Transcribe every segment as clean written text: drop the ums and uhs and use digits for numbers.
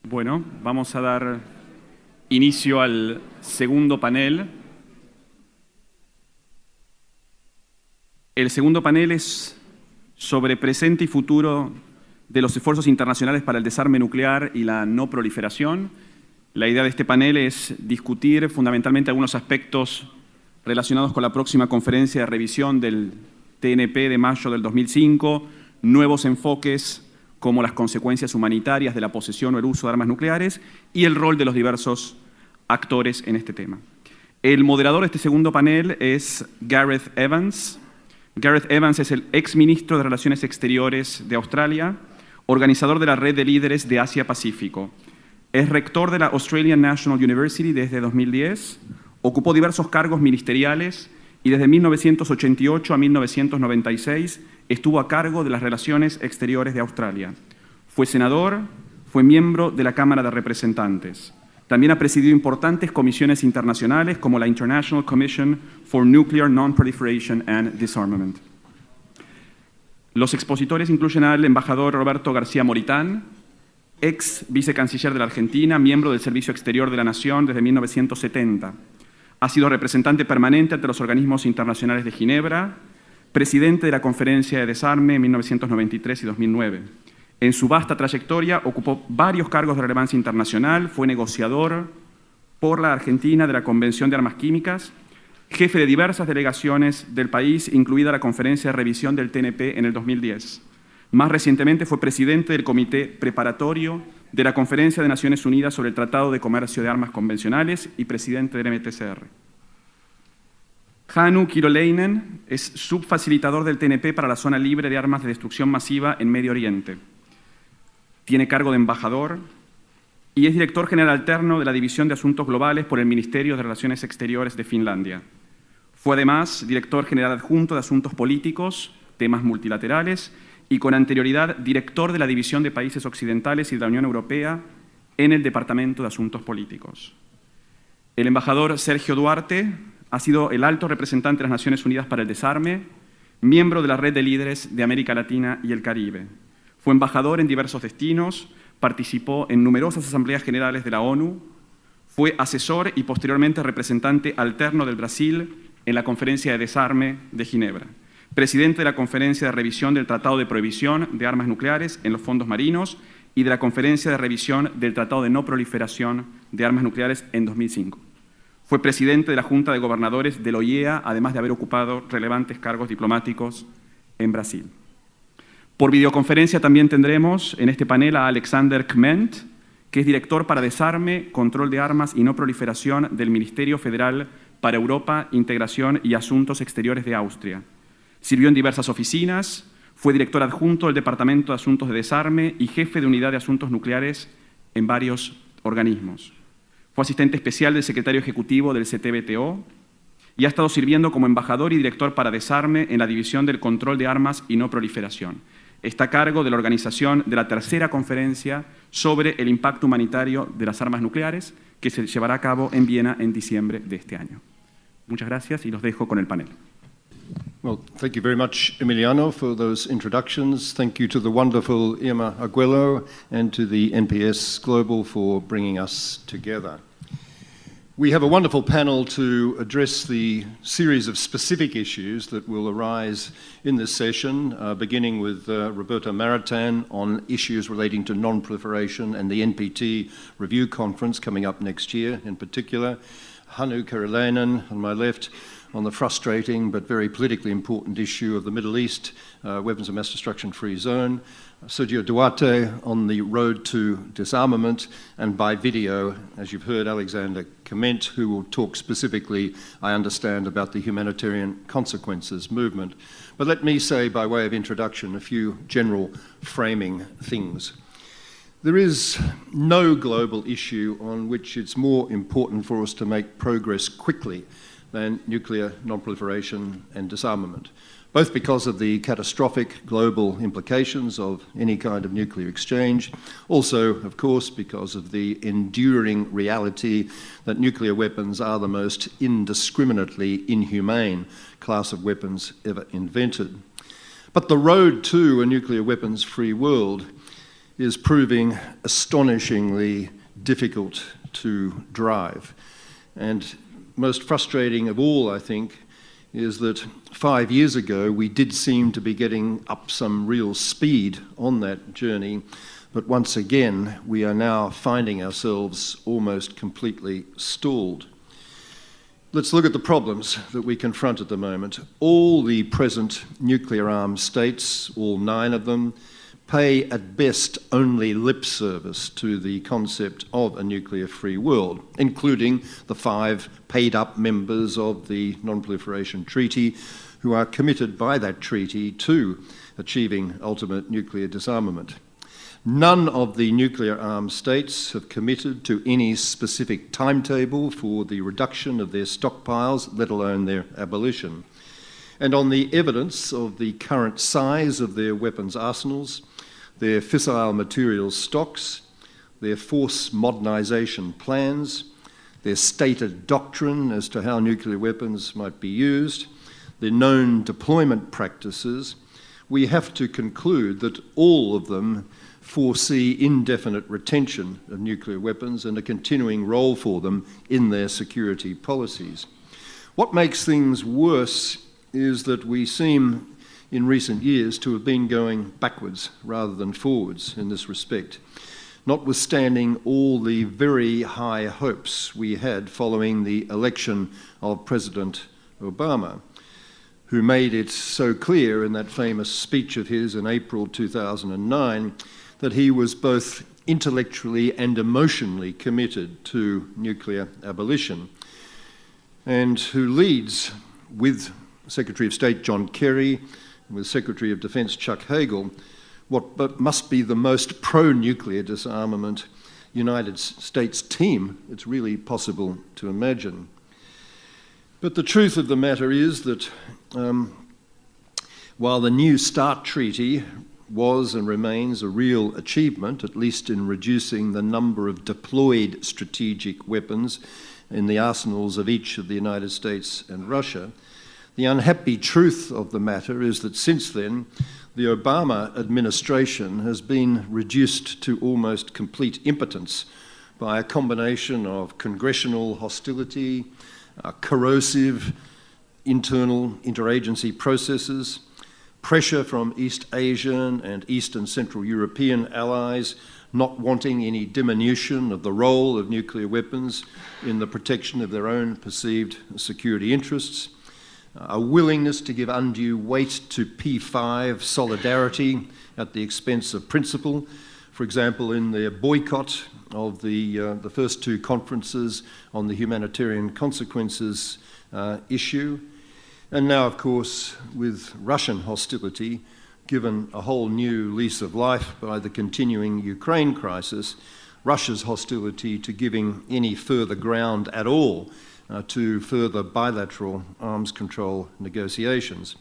Bueno, vamos a dar inicio al segundo panel. El segundo panel es sobre presente y futuro de los esfuerzos internacionales para el desarme nuclear y la no proliferación. La idea de este panel es discutir fundamentalmente algunos aspectos relacionados con la próxima conferencia de revisión del TNP de mayo del 2005, nuevos enfoques como las consecuencias humanitarias de la posesión o el uso de armas nucleares y el rol de los diversos actores en este tema. El moderador de este segundo panel es Gareth Evans. Gareth Evans es el exministro de Relaciones Exteriores de Australia, organizador de la Red de Líderes de Asia-Pacífico. Es rector de la Australian National University desde 2010, ocupó diversos cargos ministeriales y desde 1988 a 1996 estuvo a cargo de las Relaciones Exteriores de Australia. Fue senador, fue miembro de la Cámara de Representantes. También ha presidido importantes comisiones internacionales como la International Commission for Nuclear Non-Proliferation and Disarmament. Los expositores incluyen al embajador Roberto García Moritán, ex vicecanciller de la Argentina, miembro del Servicio Exterior de la Nación desde 1970. Ha sido representante permanente ante los organismos internacionales de Ginebra, presidente de la Conferencia de Desarme en 1993 y 2009. En su vasta trayectoria ocupó varios cargos de relevancia internacional, fue negociador por la Argentina de la Convención de Armas Químicas, jefe de diversas delegaciones del país, incluida la Conferencia de Revisión del TNP en el 2010. Más recientemente fue presidente del Comité Preparatorio de la Conferencia de Naciones Unidas sobre el Tratado de Comercio de Armas Convencionales y presidente del MTCR. Hannu Kiroleinen es subfacilitador del TNP para la Zona Libre de Armas de Destrucción Masiva en Medio Oriente. Tiene cargo de embajador y es director general alterno de la División de Asuntos Globales por el Ministerio de Relaciones Exteriores de Finlandia. Fue además director general adjunto de Asuntos Políticos, temas multilaterales, y con anterioridad director de la División de Países Occidentales y de la Unión Europea en el Departamento de Asuntos Políticos. El embajador Sergio Duarte ha sido el alto representante de las Naciones Unidas para el Desarme, miembro de la Red de Líderes de América Latina y el Caribe. Fue embajador en diversos destinos, participó en numerosas asambleas generales de la ONU, fue asesor y posteriormente representante alterno del Brasil en la Conferencia de Desarme de Ginebra. Presidente de la Conferencia de Revisión del Tratado de Prohibición de Armas Nucleares en los Fondos Marinos y de la Conferencia de Revisión del Tratado de No Proliferación de Armas Nucleares en 2005. Fue presidente de la Junta de Gobernadores de la OIEA, además de haber ocupado relevantes cargos diplomáticos en Brasil. Por videoconferencia también tendremos en este panel a Alexander Kment, que es director para Desarme, Control de Armas y No Proliferación del Ministerio Federal para Europa, Integración y Asuntos Exteriores de Austria. Sirvió en diversas oficinas, fue director adjunto del Departamento de Asuntos de Desarme y jefe de Unidad de Asuntos Nucleares en varios organismos. Fue asistente especial del secretario ejecutivo del CTBTO y ha estado sirviendo como embajador y director para Desarme en la División del Control de Armas y No Proliferación. Está a cargo de la organización de la tercera conferencia sobre el impacto humanitario de las armas nucleares, que se llevará a cabo en Viena en diciembre de este año. Muchas gracias y los dejo con el panel. Well, thank you very much, Emiliano, for those introductions. Thank you to the wonderful Irma Aguelo and to the NPS Global for bringing us together. We have a wonderful panel to address the series of specific issues that will arise in this session, beginning with Roberto Maritain on issues relating to non-proliferation and the NPT review conference coming up next year in particular. Hannu Kiroleinen on my left on the frustrating but very politically important issue of the Middle East weapons of mass destruction free zone. Sergio Duarte on the road to disarmament, and by video, as you've heard, Alexander Kment, who will talk specifically, I understand, about the humanitarian consequences movement. But let me say, by way of introduction, a few general framing things. There is no global issue on which it's more important for us to make progress quickly than nuclear non-proliferation and disarmament, both because of the catastrophic global implications of any kind of nuclear exchange, also, of course, because of the enduring reality that nuclear weapons are the most indiscriminately inhumane class of weapons ever invented. But the road to a nuclear weapons-free world is proving astonishingly difficult to drive. And most frustrating of all, I think, is that 5 years ago we did seem to be getting up some real speed on that journey, but once again we are now finding ourselves almost completely stalled. Let's look at the problems that we confront at the moment. All the present nuclear-armed states, all 9 of them, pay at best only lip service to the concept of a nuclear-free world, including the 5 paid-up members of the Non-Proliferation Treaty who are committed by that treaty to achieving ultimate nuclear disarmament. None of the nuclear-armed states have committed to any specific timetable for the reduction of their stockpiles, let alone their abolition. And on the evidence of the current size of their weapons arsenals, their fissile materials stocks, their force modernisation plans, their stated doctrine as to how nuclear weapons might be used, their known deployment practices, we have to conclude that all of them foresee indefinite retention of nuclear weapons and a continuing role for them in their security policies. What makes things worse is that we seem in recent years to have been going backwards rather than forwards in this respect, notwithstanding all the very high hopes we had following the election of President Obama, who made it so clear in that famous speech of his in April 2009 that he was both intellectually and emotionally committed to nuclear abolition, and who leads with Secretary of State John Kerry and with Secretary of Defence Chuck Hagel what must be the most pro-nuclear disarmament United States team it's really possible to imagine. But the truth of the matter is that while the New START Treaty was and remains a real achievement, at least in reducing the number of deployed strategic weapons in the arsenals of each of the United States and Russia, the unhappy truth of the matter is that since then, the Obama administration has been reduced to almost complete impotence by a combination of congressional hostility, corrosive internal interagency processes, pressure from East Asian and East and Central European allies not wanting any diminution of the role of nuclear weapons in the protection of their own perceived security interests, a willingness to give undue weight to P5 solidarity at the expense of principle, for example, in their boycott of the first 2 conferences on the humanitarian consequences issue, and now, of course, with Russian hostility, given a whole new lease of life by the continuing Ukraine crisis, Russia's hostility to giving any further ground at all to further bilateral arms control negotiations.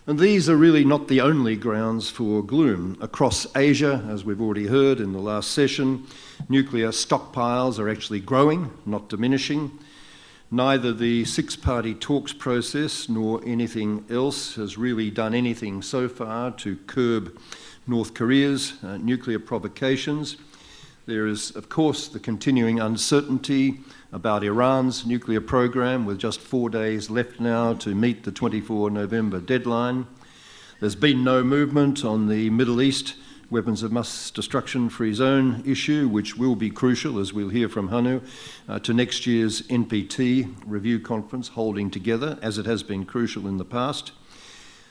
And these are really not the only grounds for gloom. Across Asia, as we've already heard in the last session, nuclear stockpiles are actually growing, not diminishing. Neither the 6-party talks process nor anything else has really done anything so far to curb North Korea's nuclear provocations. There is, of course, the continuing uncertainty about Iran's nuclear program, with just 4 days left now to meet the 24 November deadline. There's been no movement on the Middle East weapons of mass destruction free zone issue, which will be crucial, as we'll hear from Hanu, to next year's NPT review conference holding together, as it has been crucial in the past.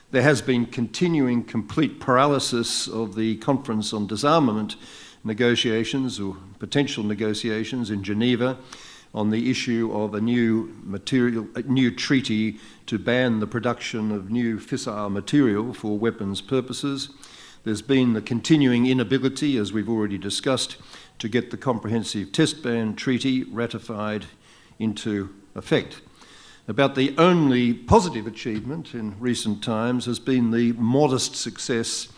There has been continuing complete paralysis of the Conference on Disarmament negotiations, or potential negotiations in Geneva, on the issue of a new treaty to ban the production of new fissile material for weapons purposes. There's been the continuing inability, as we've already discussed, to get the Comprehensive Test Ban Treaty ratified into effect. About the only positive achievement in recent times has been the modest success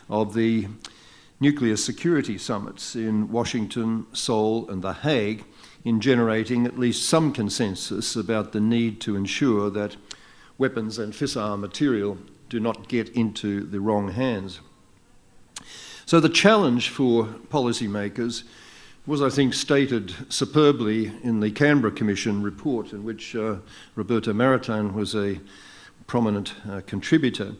of the nuclear security summits in Washington, Seoul, and The Hague in generating at least some consensus about the need to ensure that weapons and fissile material do not get into the wrong hands. So the challenge for policymakers was, I think, stated superbly in the Canberra Commission report, in which Roberto Maritain was a prominent contributor.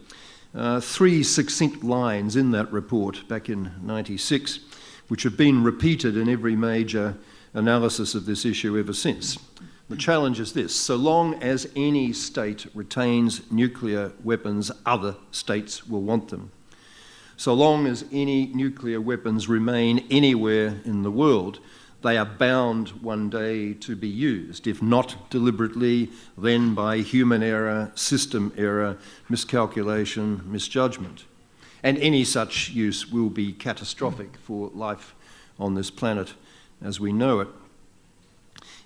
3 succinct lines in that report back in '96, which have been repeated in every major analysis of this issue ever since. The challenge is this: so long as any state retains nuclear weapons, other states will want them. So long as any nuclear weapons remain anywhere in the world, they are bound one day to be used, if not deliberately, then by human error, system error, miscalculation, misjudgment. And any such use will be catastrophic for life on this planet as we know it.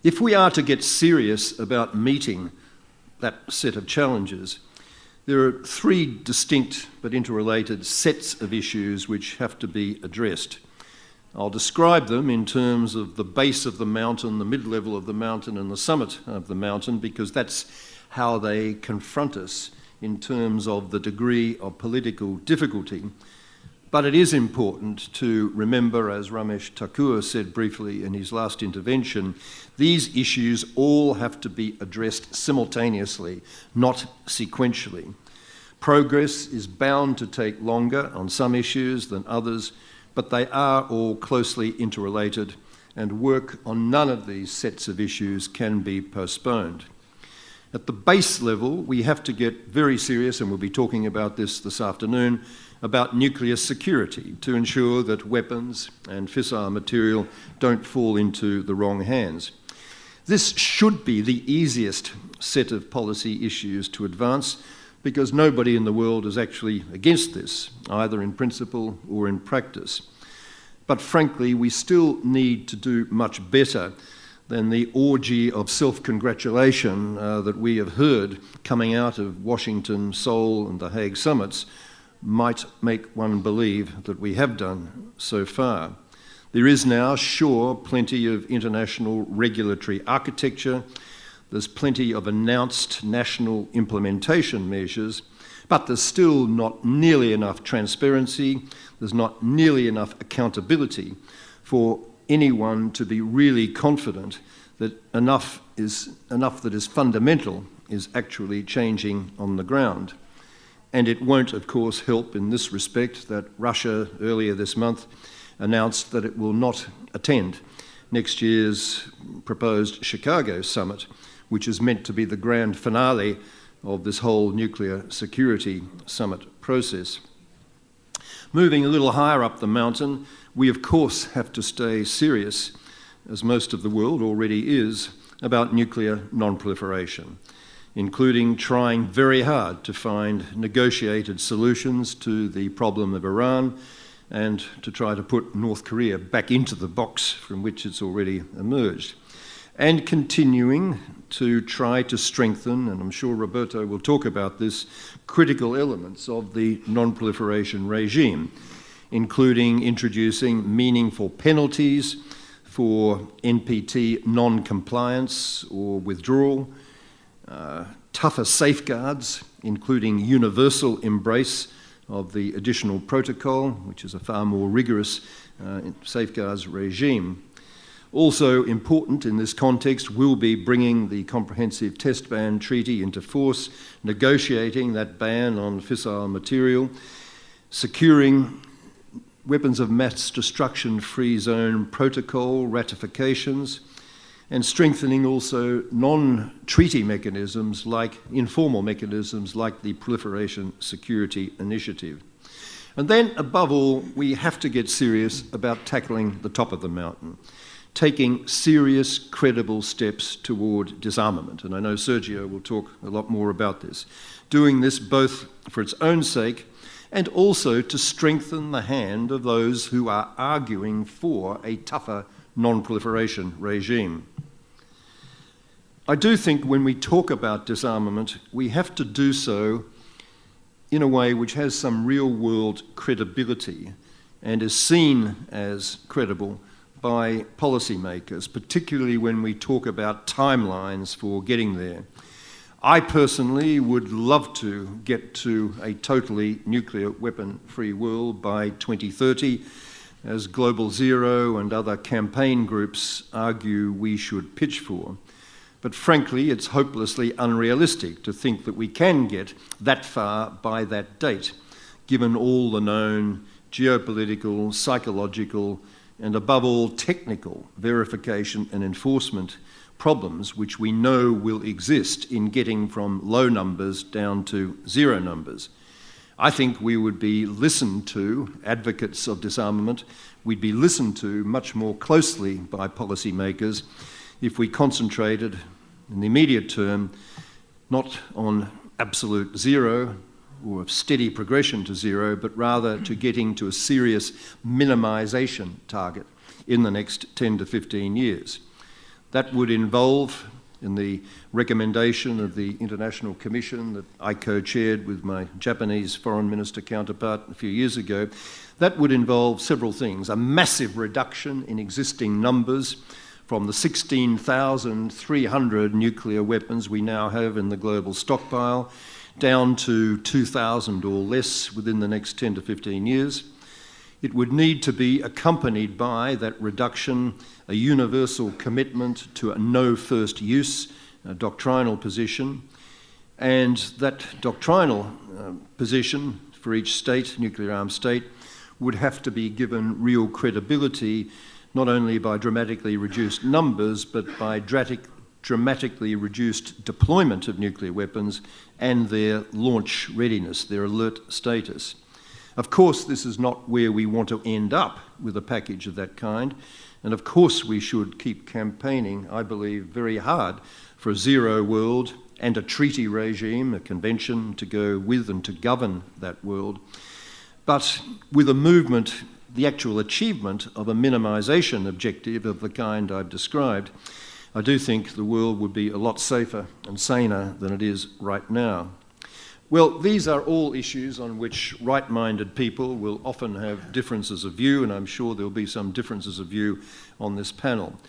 If we are to get serious about meeting that set of challenges, there are 3 distinct but interrelated sets of issues which have to be addressed. I'll describe them in terms of the base of the mountain, the mid-level of the mountain, and the summit of the mountain, because that's how they confront us in terms of the degree of political difficulty. But it is important to remember, as Ramesh Thakur said briefly in his last intervention, these issues all have to be addressed simultaneously, not sequentially. Progress is bound to take longer on some issues than others, but they are all closely interrelated, and work on none of these sets of issues can be postponed. At the base level, we have to get very serious, and we'll be talking about this afternoon, about nuclear security to ensure that weapons and fissile material don't fall into the wrong hands. This should be the easiest set of policy issues to advance, because nobody in the world is actually against this, either in principle or in practice. But frankly, we still need to do much better than the orgy of self-congratulation that we have heard coming out of Washington, Seoul, and the Hague summits might make one believe that we have done so far. There is now, sure, plenty of international regulatory architecture. There's plenty of announced national implementation measures, but there's still not nearly enough transparency, there's not nearly enough accountability for anyone to be really confident that enough that is fundamental is actually changing on the ground. And it won't, of course, help in this respect that Russia earlier this month announced that it will not attend next year's proposed Chicago summit, which is meant to be the grand finale of this whole nuclear security summit process. Moving a little higher up the mountain, we of course have to stay serious, as most of the world already is, about nuclear non-proliferation, including trying very hard to find negotiated solutions to the problem of Iran and to try to put North Korea back into the box from which it's already emerged, and continuing to try to strengthen, and I'm sure Roberto will talk about this, critical elements of the non-proliferation regime, including introducing meaningful penalties for NPT non-compliance or withdrawal, tougher safeguards, including universal embrace of the additional protocol, which is a far more rigorous safeguards regime. Also important in this context will be bringing the Comprehensive Test Ban Treaty into force, negotiating that ban on fissile material, securing weapons of mass destruction free zone protocol ratifications, and strengthening also non-treaty mechanisms like informal mechanisms like the Proliferation Security Initiative. And then, above all, we have to get serious about tackling the top of the mountain, taking serious, credible steps toward disarmament. And I know Sergio will talk a lot more about this. Doing this both for its own sake and also to strengthen the hand of those who are arguing for a tougher non-proliferation regime. I do think when we talk about disarmament, we have to do so in a way which has some real-world credibility and is seen as credible by policymakers, particularly when we talk about timelines for getting there. I personally would love to get to a totally nuclear weapon-free world by 2030, as Global Zero and other campaign groups argue we should pitch for. But frankly, it's hopelessly unrealistic to think that we can get that far by that date, given all the known geopolitical, psychological, and above all technical verification and enforcement problems which we know will exist in getting from low numbers down to zero numbers. I think we would be listened to, advocates of disarmament, we'd be listened to much more closely by policymakers if we concentrated in the immediate term not on absolute zero or a steady progression to zero, but rather to getting to a serious minimisation target in the next 10 to 15 years. That would involve, in the recommendation of the International Commission that I co-chaired with my Japanese foreign minister counterpart a few years ago, that would involve several things: a massive reduction in existing numbers from the 16,300 nuclear weapons we now have in the global stockpile down to 2,000 or less within the next 10 to 15 years. It would need to be accompanied by that reduction a universal commitment to a no first use doctrinal position, and that doctrinal position for each state, nuclear armed state, would have to be given real credibility, not only by dramatically reduced numbers, but by dramatically reduced deployment of nuclear weapons and their launch readiness, their alert status. Of course, this is not where we want to end up with a package of that kind, and of course we should keep campaigning, I believe, very hard for a zero world and a treaty regime, a convention to go with and to govern that world. But with a movement, the actual achievement of a minimisation objective of the kind I've described, I do think the world would be a lot safer and saner than it is right now. Well, these are all issues on which right-minded people will often have differences of view, and I'm sure there'll be some differences of view on this panel.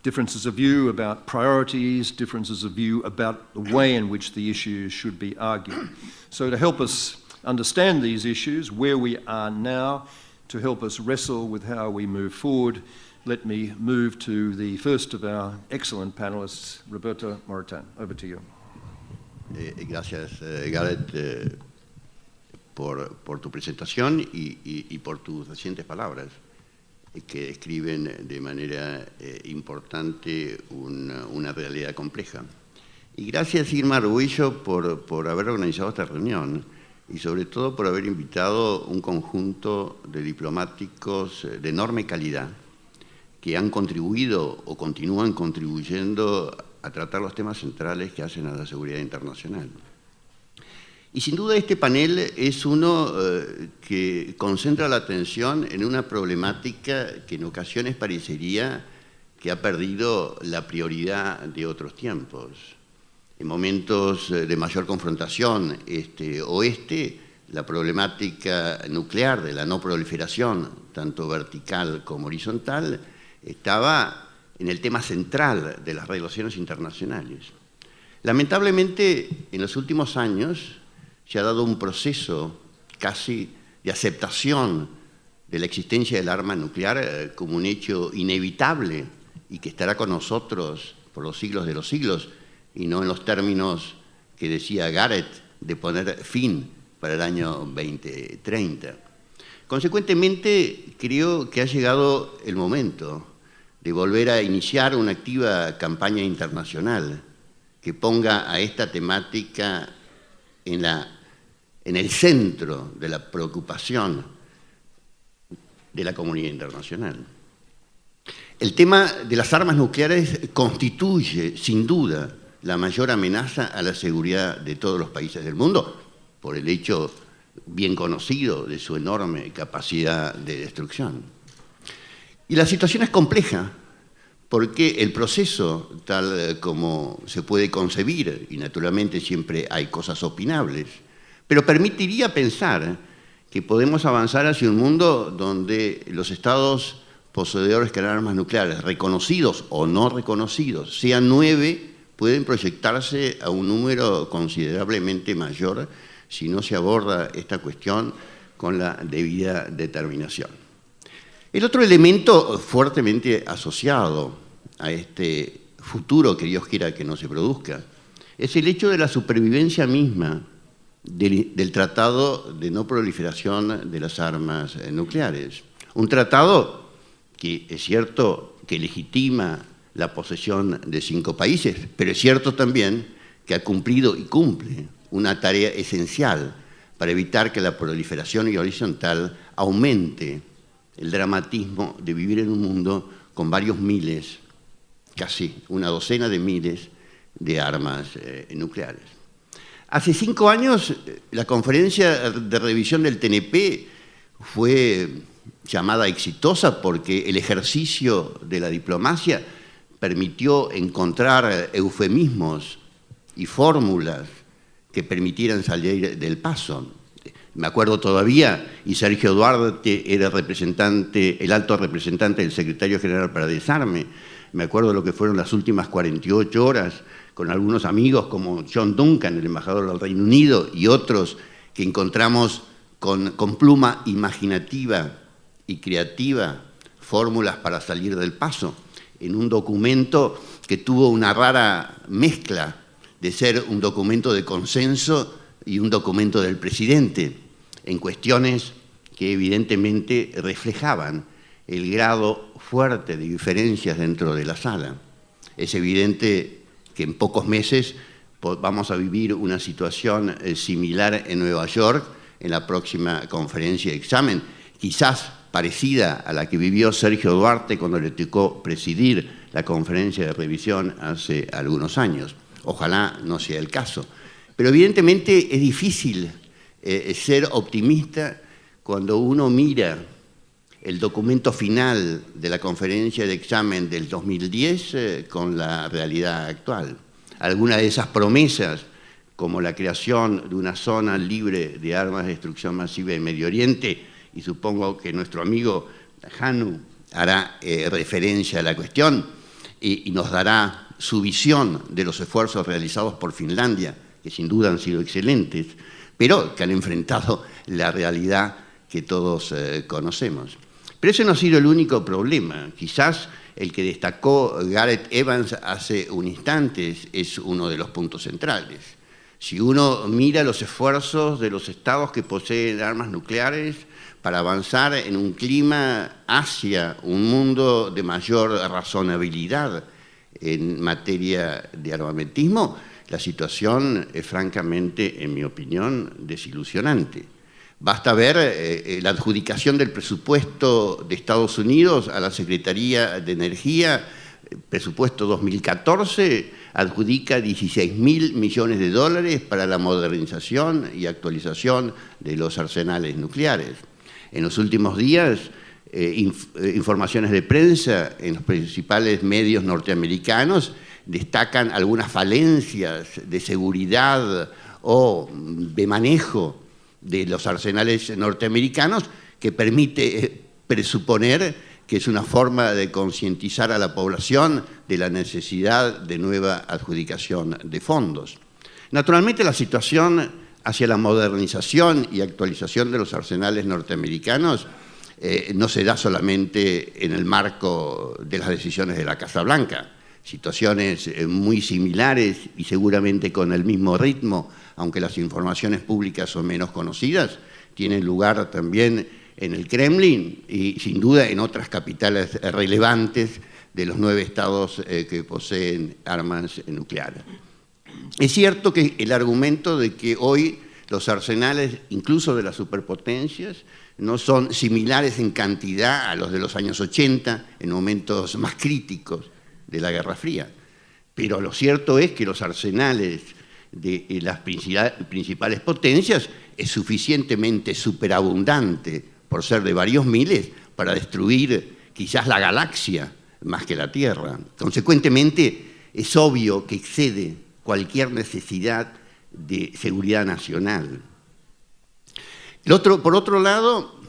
Differences of view about priorities, differences of view about the way in which the issues should be argued. So to help us understand these issues, where we are now, to help us wrestle with how we move forward, let me move to the first of our excellent panelists, Roberto Moretan. Over to you. Gracias, Gareth, por tu presentación y por tus recientes palabras, que describen de manera importante una realidad compleja. Y gracias, Irma Arguello, por haber organizado esta reunión y sobre todo por haber invitado un conjunto de diplomáticos de enorme calidad que han contribuido o continúan contribuyendo a tratar los temas centrales que hacen a la seguridad internacional. Y sin duda este panel es uno que concentra la atención en una problemática que en ocasiones parecería que ha perdido la prioridad de otros tiempos. En momentos de mayor confrontación este-oeste, la problemática nuclear de la no proliferación, tanto vertical como horizontal, estaba en el tema central de las relaciones internacionales. Lamentablemente, en los últimos años se ha dado un proceso casi de aceptación de la existencia del arma nuclear como un hecho inevitable y que estará con nosotros por los siglos de los siglos, y no en los términos que decía Gareth de poner fin para el año 2030. Consecuentemente, creo que ha llegado el momento de volver a iniciar una activa campaña internacional que ponga a esta temática en el centro de la preocupación de la comunidad internacional. El tema de las armas nucleares constituye, sin duda, la mayor amenaza a la seguridad de todos los países del mundo, por el hecho bien conocido de su enorme capacidad de destrucción. Y la situación es compleja, porque el proceso, tal como se puede concebir, y naturalmente siempre hay cosas opinables, pero permitiría pensar que podemos avanzar hacia un mundo donde los estados poseedores de armas nucleares, reconocidos o no reconocidos, sean 9 pueden proyectarse a un número considerablemente mayor si no se aborda esta cuestión con la debida determinación. El otro elemento fuertemente asociado a este futuro que Dios quiera que no se produzca es el hecho de la supervivencia misma del Tratado de No Proliferación de las Armas Nucleares. Un tratado que es cierto que legitima la posesión de 5 países, pero es cierto también que ha cumplido y cumple una tarea esencial para evitar que la proliferación horizontal aumente el dramatismo de vivir en un mundo con varios miles, casi una docena de miles de armas nucleares. Hace 5 años la conferencia de revisión del TNP fue llamada exitosa porque el ejercicio de la diplomacia permitió encontrar eufemismos y fórmulas que permitieran salir del paso. Me acuerdo todavía, y Sergio Duarte era el alto representante del secretario general para desarme. Me acuerdo lo que fueron las últimas 48 horas con algunos amigos como John Duncan, el embajador del Reino Unido, y otros que encontramos con pluma imaginativa y creativa fórmulas para salir del paso, en un documento que tuvo una rara mezcla de ser un documento de consenso y un documento del presidente, en cuestiones que evidentemente reflejaban el grado fuerte de diferencias dentro de la sala. Es evidente que en pocos meses vamos a vivir una situación similar en Nueva York en la próxima conferencia de examen, quizás parecida a la que vivió Sergio Duarte cuando le tocó presidir la conferencia de revisión hace algunos años. Ojalá no sea el caso. Pero evidentemente es difícil ser optimista cuando uno mira el documento final de la conferencia de examen del 2010 con la realidad actual. Algunas de esas promesas, como la creación de una zona libre de armas de destrucción masiva en Medio Oriente, y supongo que nuestro amigo Hannu hará referencia a la cuestión y nos dará su visión de los esfuerzos realizados por Finlandia, que sin duda han sido excelentes, pero que han enfrentado la realidad que todos conocemos. Pero ese no ha sido el único problema. Quizás el que destacó Gareth Evans hace un instante es uno de los puntos centrales. Si uno mira los esfuerzos de los estados que poseen armas nucleares para avanzar en un clima hacia un mundo de mayor razonabilidad en materia de armamentismo, la situación es francamente, en mi opinión, desilusionante. Basta ver la adjudicación del presupuesto de Estados Unidos a la Secretaría de Energía, presupuesto 2014, adjudica 16.000 millones de dólares para la modernización y actualización de los arsenales nucleares. En los últimos días, informaciones de prensa en los principales medios norteamericanos destacan algunas falencias de seguridad o de manejo de los arsenales norteamericanos que permite presuponer que es una forma de concientizar a la población de la necesidad de nueva adjudicación de fondos. Naturalmente, la situación hacia la modernización y actualización de los arsenales norteamericanos no se da solamente en el marco de las decisiones de la Casa Blanca. Situaciones muy similares y seguramente con el mismo ritmo, aunque las informaciones públicas son menos conocidas, tienen lugar también en el Kremlin y sin duda en otras capitales relevantes de los 9 estados que poseen armas nucleares. Es cierto que el argumento de que hoy los arsenales, incluso de las superpotencias, no son similares en cantidad a los de los años 80, en momentos más críticos de la Guerra Fría. Pero lo cierto es que los arsenales de las principales potencias es suficientemente superabundante, por ser de varios miles, para destruir quizás la galaxia más que la Tierra. Consecuentemente, es obvio que excede cualquier necesidad de seguridad nacional. Por otro lado,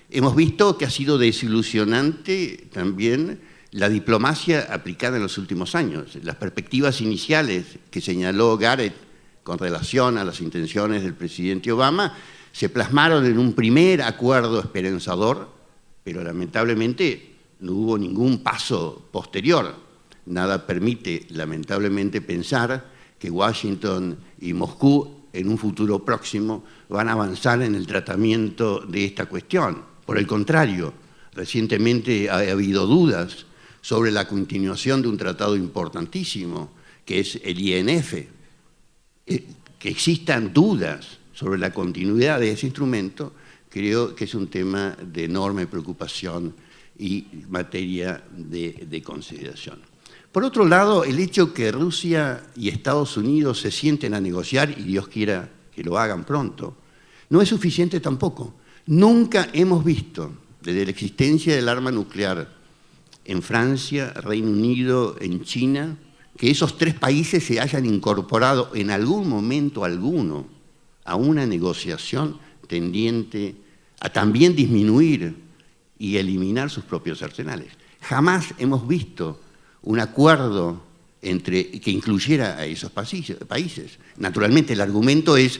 hemos visto que ha sido desilusionante también la diplomacia aplicada en los últimos años. Las perspectivas iniciales que señaló Gareth con relación a las intenciones del presidente Obama se plasmaron en un primer acuerdo esperanzador, pero lamentablemente no hubo ningún paso posterior. Nada permite, lamentablemente, pensar que Washington y Moscú en un futuro próximo van a avanzar en el tratamiento de esta cuestión. Por el contrario, recientemente ha habido dudas sobre la continuación de un tratado importantísimo, que es el INF. Que existan dudas sobre la continuidad de ese instrumento, creo que es un tema de enorme preocupación y materia de consideración. Por otro lado, el hecho que Rusia y Estados Unidos se sienten a negociar, y Dios quiera que lo hagan pronto, no es suficiente tampoco. Nunca hemos visto, desde la existencia del arma nuclear en Francia, Reino Unido, en China, que esos tres países se hayan incorporado en algún momento alguno a una negociación tendiente a también disminuir y eliminar sus propios arsenales. Jamás hemos visto un acuerdo que incluyera a esos países. Naturalmente, el argumento es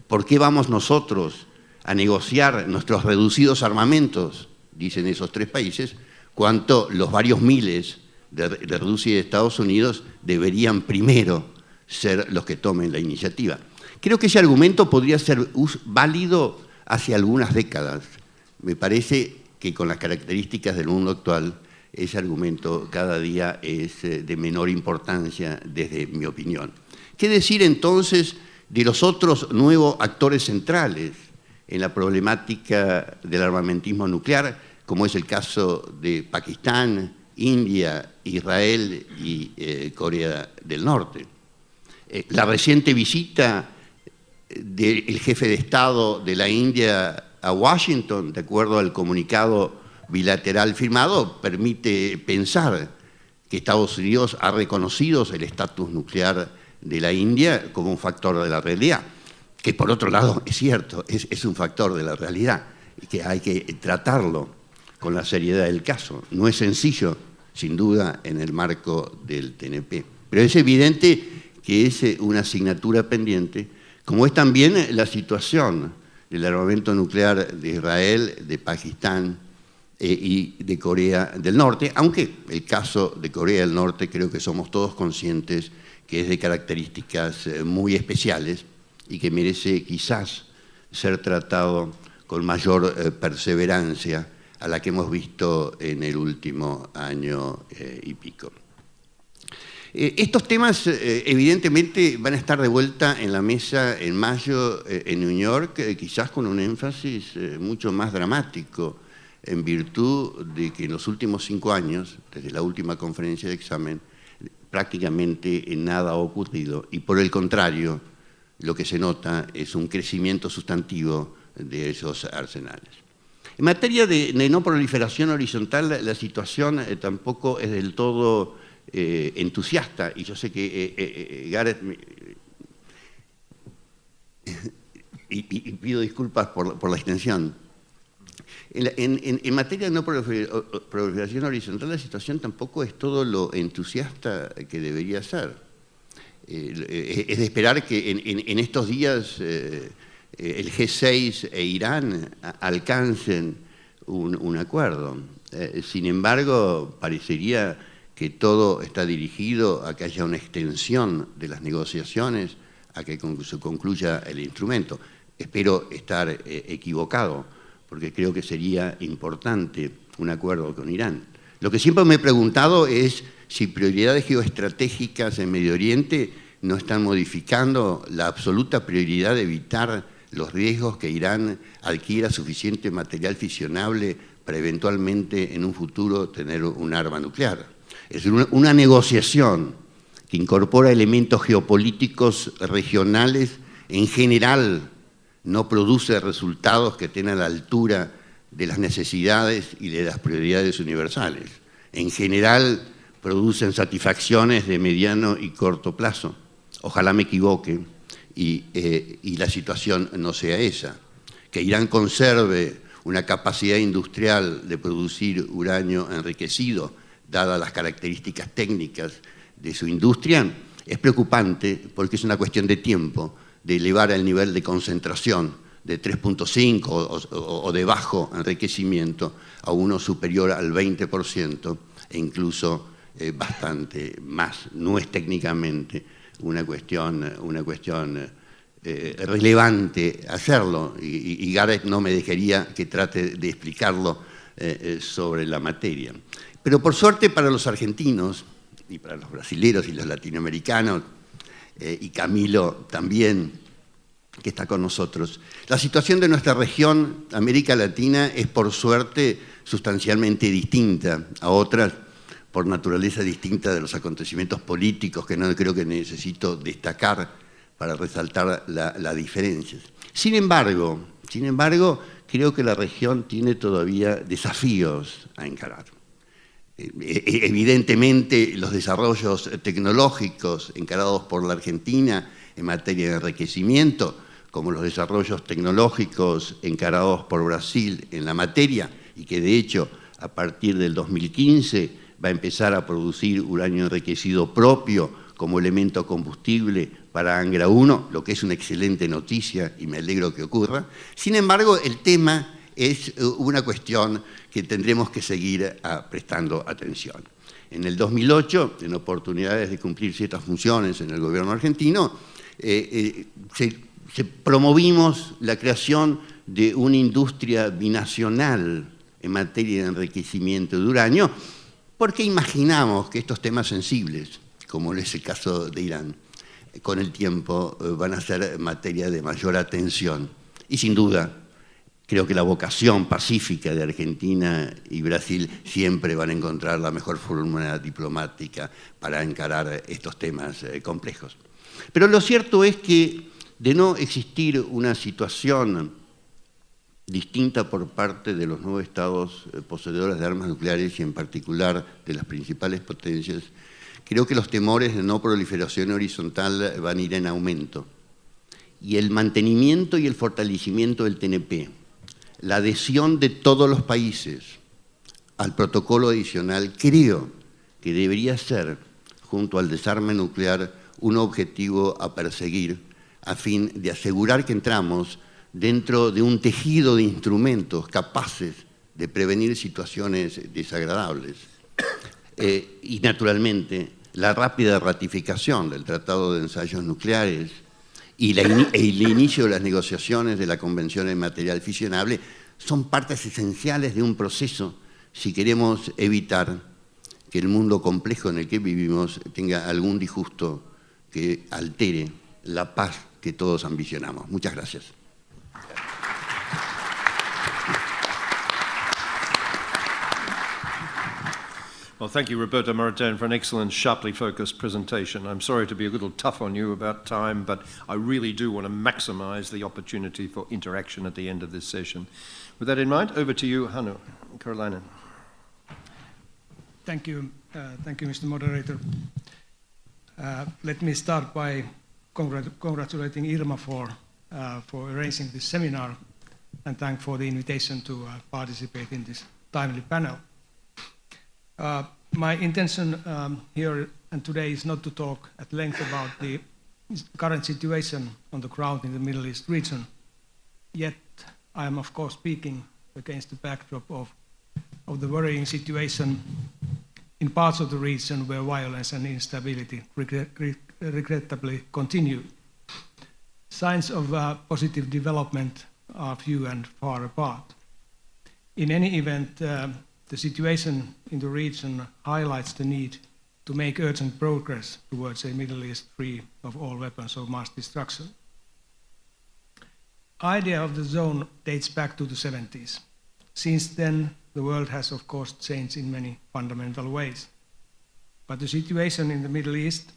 ¿por qué vamos nosotros a negociar nuestros reducidos armamentos, dicen esos tres países, cuanto los varios miles de Rusia y de Estados Unidos deberían primero ser los que tomen la iniciativa? Creo que ese argumento podría ser válido hace algunas décadas. Me parece que con las características del mundo actual, ese argumento cada día es de menor importancia desde mi opinión. ¿Qué decir entonces de los otros nuevos actores centrales en la problemática del armamentismo nuclear, como es el caso de Pakistán, India, Israel y Corea del Norte? La reciente visita del jefe de Estado de la India a Washington, de acuerdo al comunicado bilateral firmado, permite pensar que Estados Unidos ha reconocido el estatus nuclear de la India como un factor de la realidad, que por otro lado es cierto, es un factor de la realidad y que hay que tratarlo con la seriedad del caso. No es sencillo, sin duda, en el marco del TNP, pero es evidente que es una asignatura pendiente, como es también la situación del armamento nuclear de Israel, de Pakistán y de Corea del Norte, aunque el caso de Corea del Norte creo que somos todos conscientes que es de características muy especiales y que merece quizás ser tratado con mayor perseverancia a la que hemos visto en el último año y pico. Estos temas evidentemente van a estar de vuelta en la mesa en mayo en New York, quizás con un énfasis mucho más dramático, en virtud de que en los últimos 5 años, desde la última conferencia de examen, prácticamente nada ha ocurrido y por el contrario, lo que se nota es un crecimiento sustantivo de esos arsenales. En materia de no proliferación horizontal, la situación tampoco es del todo entusiasta, y yo sé que Gareth, y pido disculpas por la extensión. En materia de no proliferación horizontal, la situación tampoco es todo lo entusiasta que debería ser. Es de esperar que en estos días el G6 e Irán alcancen un acuerdo. Sin embargo, parecería que todo está dirigido a que haya una extensión de las negociaciones, a que se concluya el instrumento. Espero estar equivocado, porque creo que sería importante un acuerdo con Irán. Lo que siempre me he preguntado es si prioridades geoestratégicas en Medio Oriente no están modificando la absoluta prioridad de evitar los riesgos que Irán adquiera suficiente material fisionable para eventualmente en un futuro tener un arma nuclear. Es una negociación que incorpora elementos geopolíticos regionales, en general no produce resultados que estén a la altura de las necesidades y de las prioridades universales. En general producen satisfacciones de mediano y corto plazo. Ojalá me equivoque y la situación no sea esa. Que Irán conserve una capacidad industrial de producir uranio enriquecido dadas las características técnicas de su industria, es preocupante porque es una cuestión de tiempo, de elevar el nivel de concentración de 3.5 o de bajo enriquecimiento a uno superior al 20% e incluso bastante más. No es técnicamente una cuestión relevante hacerlo, y Gareth no me dejaría que trate de explicarlo sobre la materia. Pero por suerte para los argentinos y para los brasileros y los latinoamericanos, y Camilo también, que está con nosotros, la situación de nuestra región, América Latina, es por suerte sustancialmente distinta a otras, por naturaleza distinta de los acontecimientos políticos, que no creo que necesito destacar para resaltar las diferencias. Sin embargo, creo que la región tiene todavía desafíos a encarar. Evidentemente, los desarrollos tecnológicos encarados por la Argentina en materia de enriquecimiento, como los desarrollos tecnológicos encarados por Brasil en la materia, y que de hecho a partir del 2015 va a empezar a producir uranio enriquecido propio como elemento combustible para Angra 1, lo que es una excelente noticia y me alegro que ocurra. Sin embargo, el tema es una cuestión que tendremos que seguir prestando atención. En el 2008, en oportunidades de cumplir ciertas funciones en el gobierno argentino, promovimos la creación de una industria binacional en materia de enriquecimiento de uranio, porque imaginamos que estos temas sensibles, como es el caso de Irán, con el tiempo van a ser materia de mayor atención. Y sin duda, creo que la vocación pacífica de Argentina y Brasil siempre van a encontrar la mejor fórmula diplomática para encarar estos temas complejos. Pero lo cierto es que, de no existir una situación distinta por parte de los nuevos estados poseedores de armas nucleares y en particular de las principales potencias, creo que los temores de no proliferación horizontal van a ir en aumento. Y el mantenimiento y el fortalecimiento del TNP, la adhesión de todos los países al protocolo adicional, creo que debería ser, junto al desarme nuclear, un objetivo a perseguir a fin de asegurar que entramos dentro de un tejido de instrumentos capaces de prevenir situaciones desagradables. Y naturalmente, la rápida ratificación del Tratado de Ensayos Nucleares y el inicio de las negociaciones de la Convención en Material Fisionable son partes esenciales de un proceso si queremos evitar que el mundo complejo en el que vivimos tenga algún disgusto que altere la paz que todos ambicionamos. Muchas gracias. Well, thank you, Roberto Moreton, for an excellent, sharply focused presentation. I'm sorry to be a little tough on you about time, but I really do want to maximize the opportunity for interaction at the end of this session. With that in mind, over to you, Hannu Karolainen. Thank you, Mr. Moderator. Let me start by congratulating Irma for arranging this seminar and thank for the invitation to participate in this timely panel. My intention here and today is not to talk at length about the current situation on the ground in the Middle East region, yet I am of course speaking against the backdrop of the worrying situation in parts of the region where violence and instability regrettably continue. Signs of positive development are few and far apart. In any event, the situation in the region highlights the need to make urgent progress towards a Middle East free of all weapons of mass destruction. The idea of the zone dates back to the 70s. Since then, the world has of course changed in many fundamental ways. But the situation in the Middle East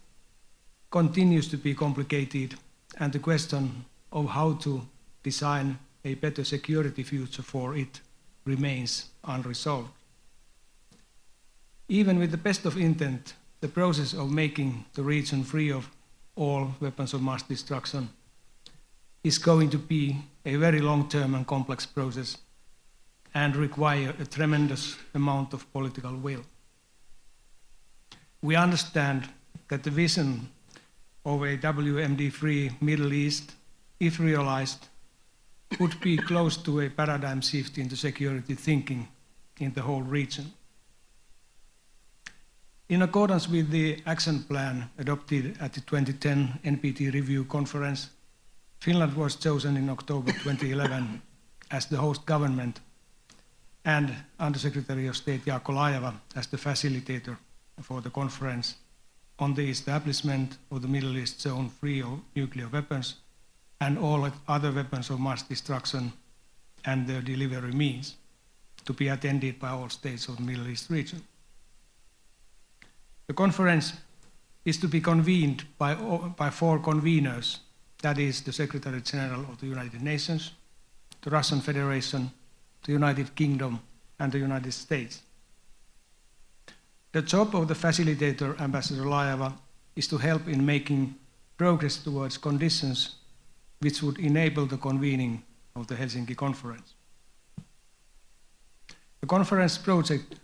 continues to be complicated, and the question of how to design a better security future for it remains unresolved. Even with the best of intent, the process of making the region free of all weapons of mass destruction is going to be a very long-term and complex process and require a tremendous amount of political will. We understand that the vision of a WMD-free Middle East, if realized, would be close to a paradigm shift into security thinking in the whole region. In accordance with the action plan adopted at the 2010 NPT Review Conference, Finland was chosen in October 2011 as the host government and Undersecretary of State Jaakko Laajava as the facilitator for the conference on the establishment of the Middle East zone free of nuclear weapons and all other weapons of mass destruction and their delivery means, to be attended by all states of the Middle East region. The conference is to be convened by 4 conveners, that is the Secretary General of the United Nations, the Russian Federation, the United Kingdom, and the United States. The job of the facilitator, Ambassador Laajava, is to help in making progress towards conditions which would enable the convening of the Helsinki Conference. The conference project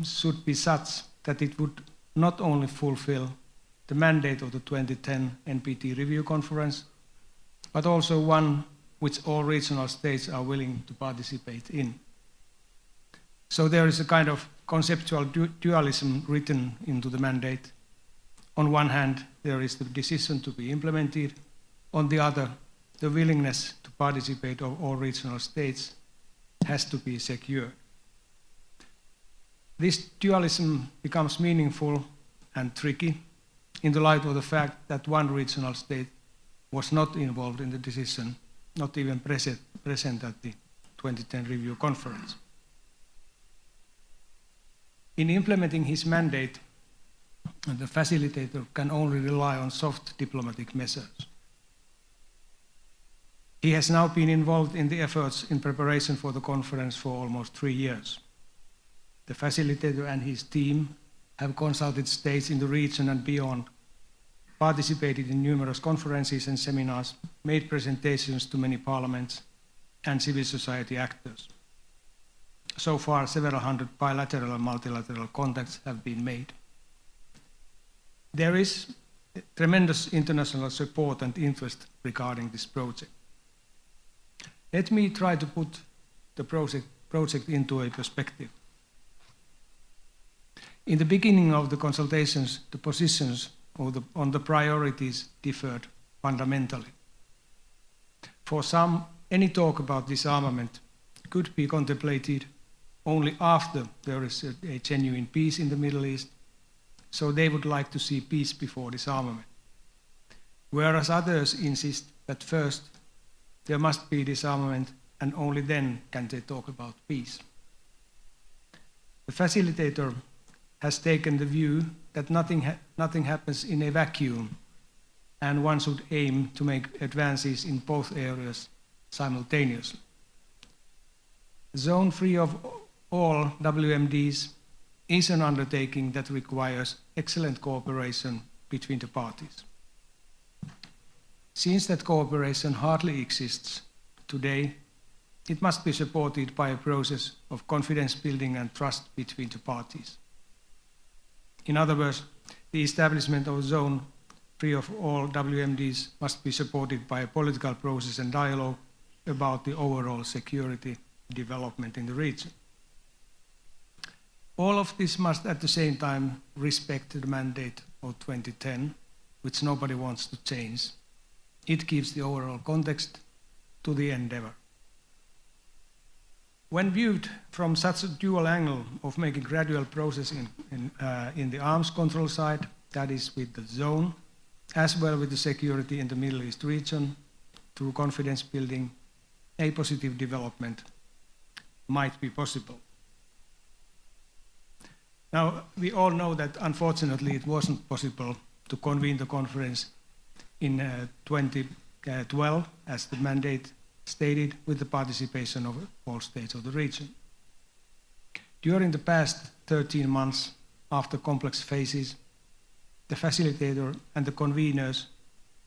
should be such that it would not only fulfill the mandate of the 2010 NPT Review Conference, but also one which all regional states are willing to participate in. So there is a kind of conceptual dualism written into the mandate. On one hand, there is the decision to be implemented. On the other, the willingness to participate of all regional states has to be secured. This dualism becomes meaningful and tricky in the light of the fact that one regional state was not involved in the decision, not even present at the 2010 Review Conference. In implementing his mandate, the facilitator can only rely on soft diplomatic measures. He has now been involved in the efforts in preparation for the conference for almost 3 years. The facilitator and his team have consulted states in the region and beyond, participated in numerous conferences and seminars, made presentations to many parliaments and civil society actors. So far, several hundred bilateral and multilateral contacts have been made. There is tremendous international support and interest regarding this project. Let me try to put the project into a perspective. In the beginning of the consultations, the positions on the priorities differed fundamentally. For some, any talk about disarmament could be contemplated only after there is a genuine peace in the Middle East, so they would like to see peace before disarmament. Whereas others insist that first there must be disarmament and only then can they talk about peace. The facilitator has taken the view that nothing happens in a vacuum, and one should aim to make advances in both areas simultaneously. Zone free of all WMDs is an undertaking that requires excellent cooperation between the parties. Since that cooperation hardly exists today, it must be supported by a process of confidence building and trust between the parties. In other words, the establishment of a zone free of all WMDs must be supported by a political process and dialogue about the overall security development in the region. All of this must at the same time respect the mandate of 2010, which nobody wants to change. It gives the overall context to the endeavor. When viewed from such a dual angle of making gradual progress in the arms control side, that is with the zone, as well with the security in the Middle East region, through confidence building, a positive development might be possible. Now, we all know that unfortunately it wasn't possible to convene the conference in 2012 as the mandate stated, with the participation of all states of the region. During the past 13 months, after complex phases, the facilitator and the conveners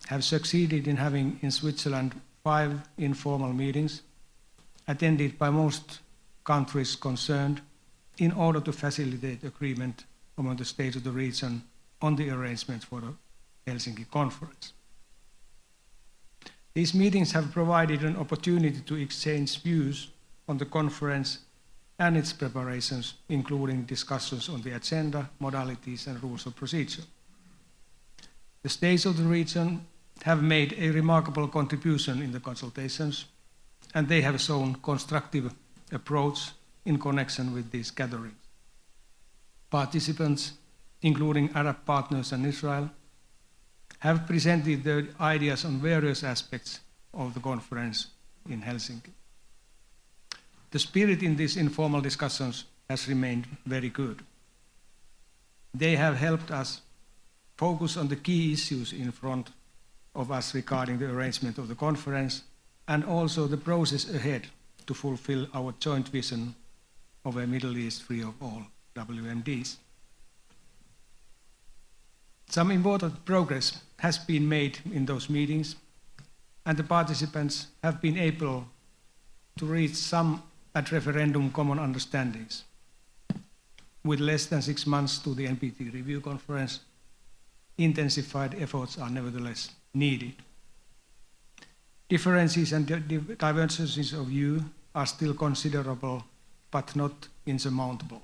have succeeded in having in Switzerland 5 informal meetings, attended by most countries concerned, in order to facilitate agreement on the state of the region on the arrangements for the Helsinki Conference. These meetings have provided an opportunity to exchange views on the conference and its preparations, including discussions on the agenda, modalities, and rules of procedure. The states of the region have made a remarkable contribution in the consultations, and they have shown constructive approach in connection with these gatherings. Participants, including Arab partners and Israel, have presented their ideas on various aspects of the conference in Helsinki. The spirit in these informal discussions has remained very good. They have helped us focus on the key issues in front of us regarding the arrangement of the conference and also the process ahead to fulfill our joint vision of a Middle East free of all WMDs. Some important progress has been made in those meetings, and the participants have been able to reach some at referendum common understandings. With less than 6 months to the NPT review conference, intensified efforts are nevertheless needed. Differences and divergences of view are still considerable, but not insurmountable.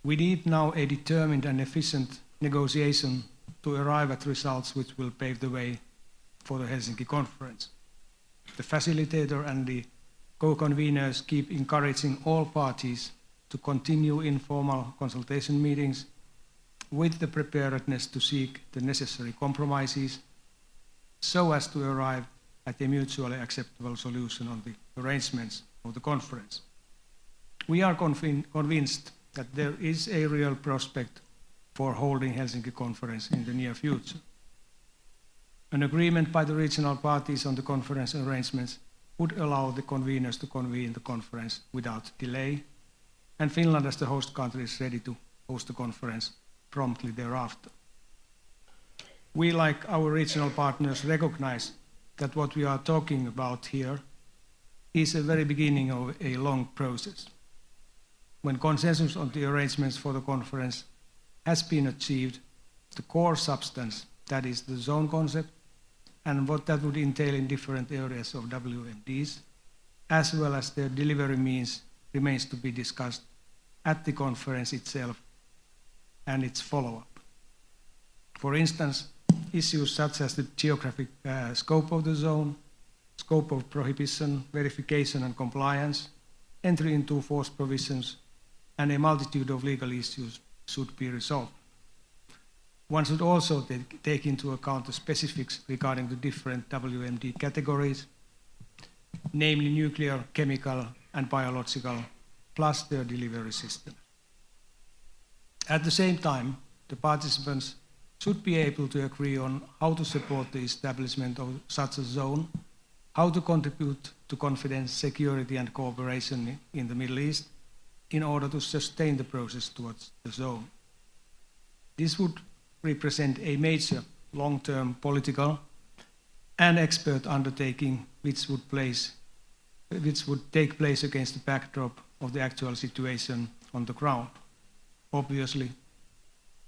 We need now a determined and efficient negotiation to arrive at results which will pave the way for the Helsinki Conference. The facilitator and the co-conveners keep encouraging all parties to continue informal consultation meetings with the preparedness to seek the necessary compromises so as to arrive at a mutually acceptable solution on the arrangements of the conference. We are convinced that there is a real prospect for holding Helsinki Conference in the near future. An agreement by the regional parties on the conference arrangements would allow the conveners to convene the conference without delay, and Finland as the host country is ready to host the conference promptly thereafter. We, like our regional partners, recognize that what we are talking about here is the very beginning of a long process. When consensus on the arrangements for the conference has been achieved, the core substance, that is the zone concept, and what that would entail in different areas of WMDs, as well as their delivery means, remains to be discussed at the conference itself and its follow-up. For instance, issues such as the geographic scope of the zone, scope of prohibition, verification and compliance, entry into force provisions, and a multitude of legal issues should be resolved. One should also take into account the specifics regarding the different WMD categories, namely nuclear, chemical, and biological, plus their delivery system. At the same time, the participants should be able to agree on how to support the establishment of such a zone, how to contribute to confidence, security, and cooperation in the Middle East in order to sustain the process towards the zone. This would represent a major long-term political and expert undertaking which would take place against the backdrop of the actual situation on the ground. Obviously,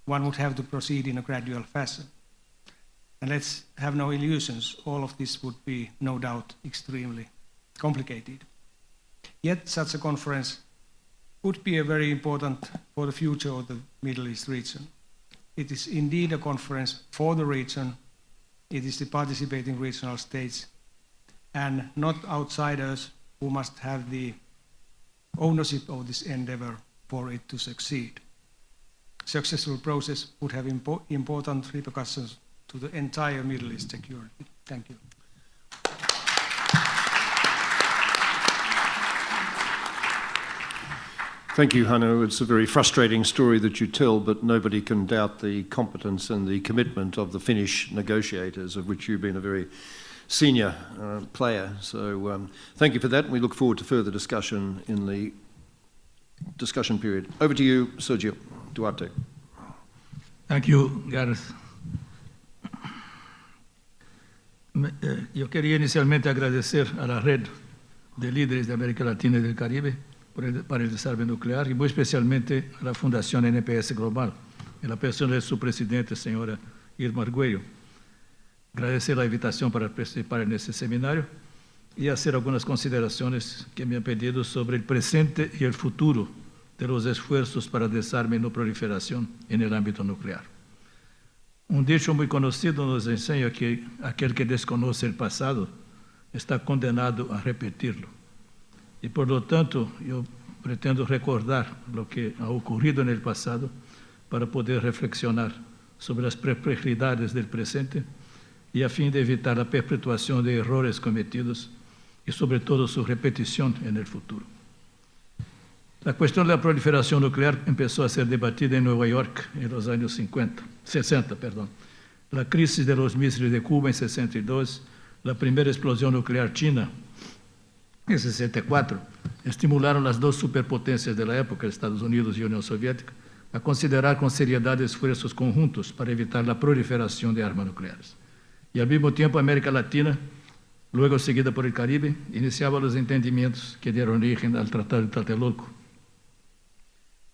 one would have to proceed in a gradual fashion. And let's have no illusions, all of this would be, no doubt, extremely complicated. Yet such a conference would be very important for the future of the Middle East region. It is indeed a conference for the region. It is the participating regional states and not outsiders who must have the ownership of this endeavor for it to succeed. Successful process would have important repercussions to the entire Middle East security. Thank you. Thank you, Hannu. It's a very frustrating story that you tell, but nobody can doubt the competence and the commitment of the Finnish negotiators, of which you've been a very senior player. So thank you for that. We look forward to further discussion in the discussion period. Over to you, Sergio Duarte. Thank you, Gareth. Yo quería inicialmente agradecer a la red de líderes de América Latina y del Caribe para el desarme nuclear y muy especialmente a la Fundación NPS Global, en la persona de su presidente, señora Irma Arguello. Agradecer la invitación para participar en este seminario y hacer algunas consideraciones que me han pedido sobre el presente y el futuro de los esfuerzos para desarme y no proliferación en el ámbito nuclear. Un dicho muy conocido nos enseña que aquel que desconoce el pasado está condenado a repetirlo. Y por lo tanto, yo pretendo recordar lo que ha ocurrido en el pasado para poder reflexionar sobre las perplejidades del presente y a fin de evitar la perpetuación de errores cometidos y sobre todo su repetición en el futuro. La cuestión de la proliferación nuclear empezó a ser debatida en Nueva York en los años 60. La crisis de los misiles de Cuba en 62, la primera explosión nuclear china en 64, estimularon las dos superpotencias de la época, Estados Unidos y Unión Soviética, a considerar con seriedad esfuerzos conjuntos para evitar la proliferación de armas nucleares. Y al mismo tiempo América Latina, luego seguida por el Caribe, iniciaba los entendimientos que dieron origen al Tratado de Tlatelolco.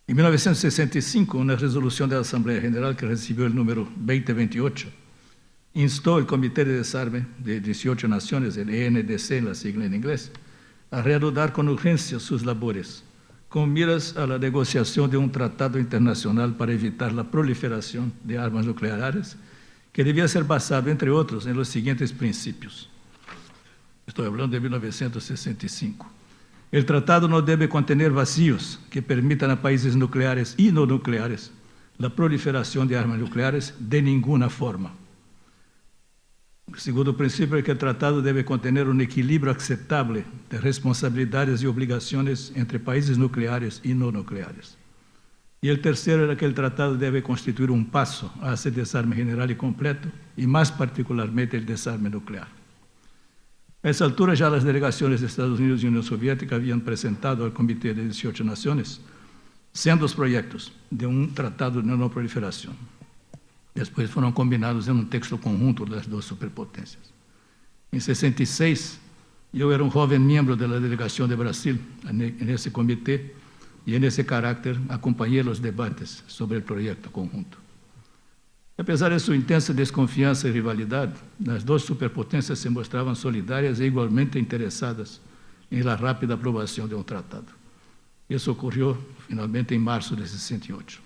En 1965, una resolución de la Asamblea General que recibió el número 2028 instó al Comité de Desarme de 18 naciones, el ENDC, la sigla en inglés, a reanudar con urgencia sus labores, con miras a la negociación de un tratado internacional para evitar la proliferación de armas nucleares, que debía ser basado, entre otros, en los siguientes principios. Estoy hablando de 1965. El tratado no debe contener vacíos que permitan a países nucleares y no nucleares la proliferación de armas nucleares de ninguna forma. El segundo principio es que el tratado debe contener un equilibrio aceptable de responsabilidades y obligaciones entre países nucleares y no nucleares. Y el tercero era que el tratado debe constituir un paso hacia el desarme general y completo, y más particularmente el desarme nuclear. A esa altura ya las delegaciones de Estados Unidos y Unión Soviética habían presentado al Comité de 18 Naciones sendos proyectos de un tratado de no proliferación. Después fueron combinados en un texto conjunto de las dos superpotencias. En 66, yo era un joven miembro de la delegación de Brasil en ese comité y en ese carácter acompañé los debates sobre el proyecto conjunto. A pesar de su intensa desconfianza y rivalidad, las dos superpotencias se mostraban solidarias e igualmente interesadas en la rápida aprobación de un tratado. Eso ocurrió finalmente en marzo de 68.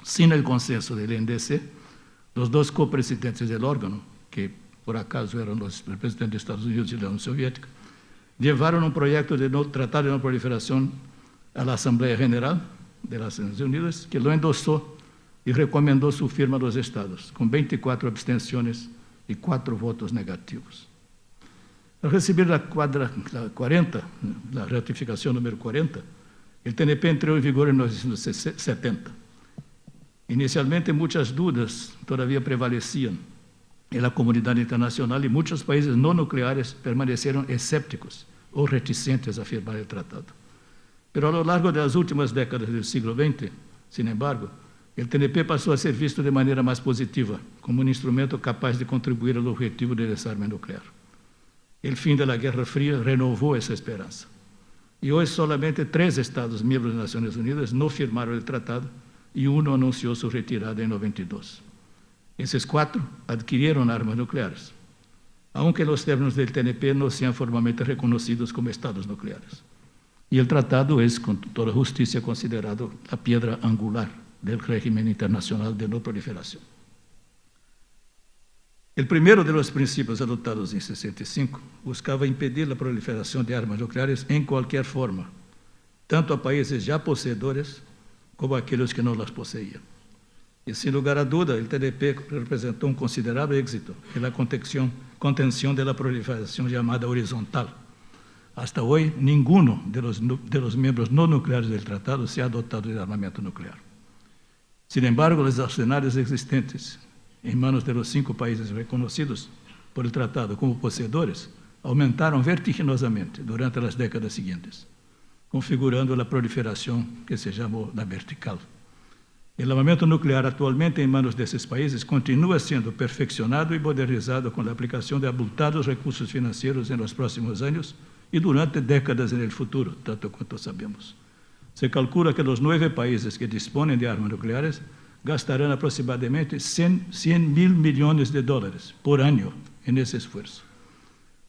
Sin el consenso del NDC, los dos copresidentes del órgano, que por acaso eran los representantes de Estados Unidos y de la Unión Soviética, llevaron un proyecto de tratado de no proliferación a la Asamblea General de las Naciones Unidas, que lo endosó y recomendó su firma a los estados, con 24 abstenciones y 4 votos negativos. Al recibir la ratificación número 40, el TNP entró en vigor en 1970. Inicialmente, muchas dudas todavía prevalecían en la comunidad internacional y muchos países no nucleares permanecieron escépticos o reticentes a firmar el tratado. Pero a lo largo de las últimas décadas del siglo XX, sin embargo, el TNP pasó a ser visto de manera más positiva, como un instrumento capaz de contribuir al objetivo de desarme nuclear. El fin de la Guerra Fría renovó esa esperanza. Y hoy solamente 3 Estados miembros de las Naciones Unidas no firmaron el tratado y uno anunció su retirada en 92. Esos 4 adquirieron armas nucleares, aunque los términos del TNP no sean formalmente reconocidos como estados nucleares. Y el tratado es, con toda justicia, considerado la piedra angular del régimen internacional de no proliferación. El primero de los principios adoptados en 65 buscaba impedir la proliferación de armas nucleares en cualquier forma, tanto a países ya poseedores como a aquellos que no las poseían. Y sin lugar a duda, el TNP representó un considerable éxito en la contención de la proliferación llamada horizontal. Hasta hoy, ninguno de los miembros no nucleares del tratado se ha dotado de armamento nuclear. Sin embargo, los arsenales existentes en manos de los 5 países reconocidos por el tratado como poseedores aumentaron vertiginosamente durante las décadas siguientes, configurando la proliferación que se llamó la vertical. El armamento nuclear actualmente en manos de esos países continúa siendo perfeccionado y modernizado con la aplicación de abultados recursos financieros en los próximos años y durante décadas en el futuro, tanto cuanto sabemos. Se calcula que los 9 países que disponen de armas nucleares gastarán aproximadamente 100 mil millones de dólares por año en ese esfuerzo.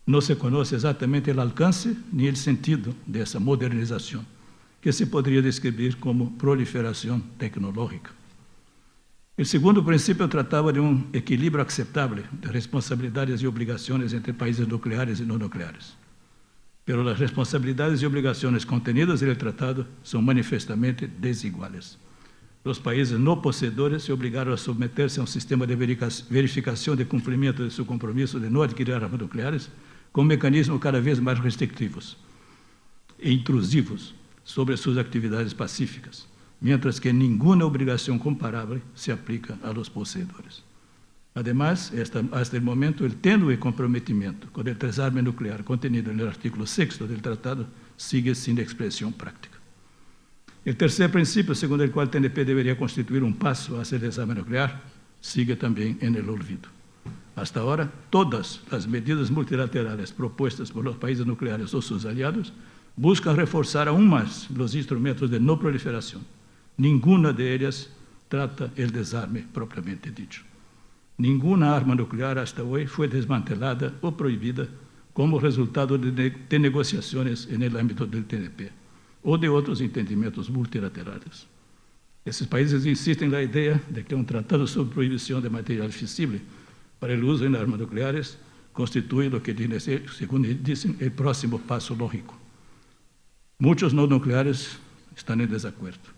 No se conoce exactamente el alcance ni el sentido de esa modernización, que se podría describir como proliferación tecnológica. El segundo principio trataba de un equilibrio aceptable de responsabilidades y obligaciones entre países nucleares y no nucleares. Pero las responsabilidades y obligaciones contenidas en el tratado son manifestamente desiguales. Los países no poseedores se obligaron a someterse a un sistema de verificación de cumplimiento de su compromiso de no adquirir armas nucleares con mecanismos cada vez más restrictivos e intrusivos sobre sus actividades pacíficas, mientras que ninguna obligación comparable se aplica a los poseedores. Además, hasta el momento, el tenue comprometimiento con el desarme nuclear contenido en el artículo 6 del tratado sigue sin expresión práctica. El tercer principio, según el cual el TNP debería constituir un paso hacia el desarme nuclear, sigue también en el olvido. Hasta ahora, todas las medidas multilaterales propuestas por los países nucleares o sus aliados buscan reforzar aún más los instrumentos de no proliferación. Ninguna de ellas trata el desarme propiamente dicho. Ninguna arma nuclear hasta hoy fue desmantelada o prohibida como resultado de negociaciones en el ámbito del TNP o de otros entendimientos multilaterales. Esses países insisten en la idea de que un tratado sobre prohibición de material fisible para el uso en armas nucleares constituye lo que, según dicen, el próximo paso lógico. Muchos no nucleares están en desacuerdo.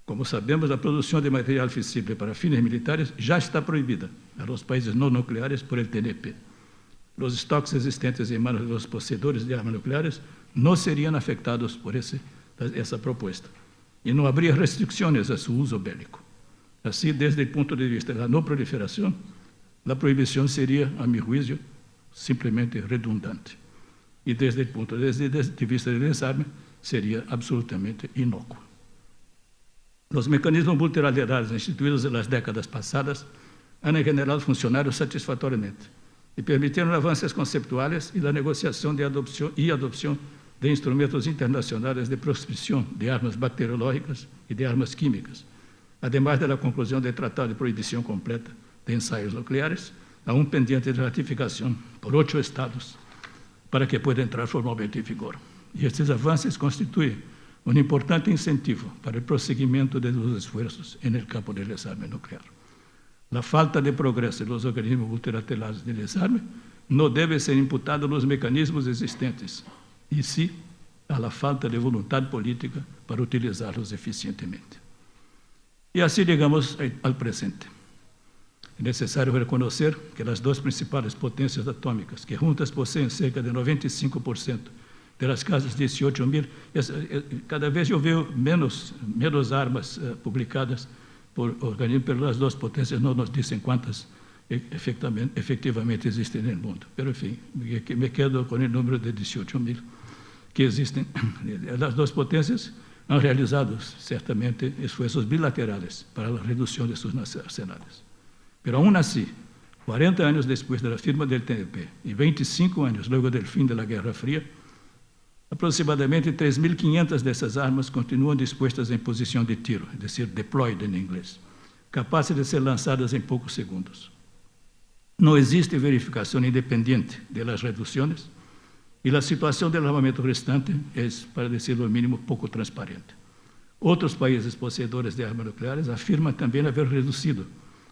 Como sabemos, la producción de material fisible para fines militares ya está prohibida a los países no nucleares por el TNP. Los stocks existentes en manos de los poseedores de armas nucleares no serían afectados por esa propuesta y no habría restricciones a su uso bélico. Así, desde el punto de vista de la no proliferación, la prohibición sería, a mi juicio, simplemente redundante. Y desde el punto de vista del desarme, sería absolutamente inocua. Los mecanismos multilaterales instituidos en las décadas pasadas han en general funcionado satisfactoriamente y permitieron avances conceptuales y la negociación de adopción de instrumentos internacionales de proscripción de armas bacteriológicas y de armas químicas, además de la conclusión del Tratado de Prohibición Completa de Ensayos Nucleares, aún pendiente de ratificación por 8 estados para que pueda entrar formalmente en vigor. Y estos avances constituyen un importante incentivo para el prosseguimiento de los esfuerzos en el campo del desarme nuclear. La falta de progreso en los organismos multilaterales de desarme no debe ser imputada a los mecanismos existentes, y sí a la falta de voluntad política para utilizarlos eficientemente. Y así llegamos al presente. Es necesario reconocer que las 2 principales potencias atómicas, que juntas poseen cerca de 95% de las casi 18.000, cada vez yo veo menos armas publicadas por organismos, pero las 2 potencias no nos dicen cuántas efectivamente existen en el mundo. Pero, en fin, me quedo con el número de 18.000 que existen. Las 2 potencias han realizado, certamente, esfuerzos bilaterales para la reducción de sus arsenales. Pero, aún así, 40 años después de la firma del TNP y 25 años luego del fin de la Guerra Fría, aproximadamente 3.500 dessas armas continuam dispostas em posição de tiro, es decir, deployed em inglês, capazes de ser lançadas em poucos segundos. Não existe verificação independente de las reducciones e a situação do armamento restante é, para decirlo mínimo, pouco transparente. Outros países possuidores de armas nucleares afirmam também haver reduzido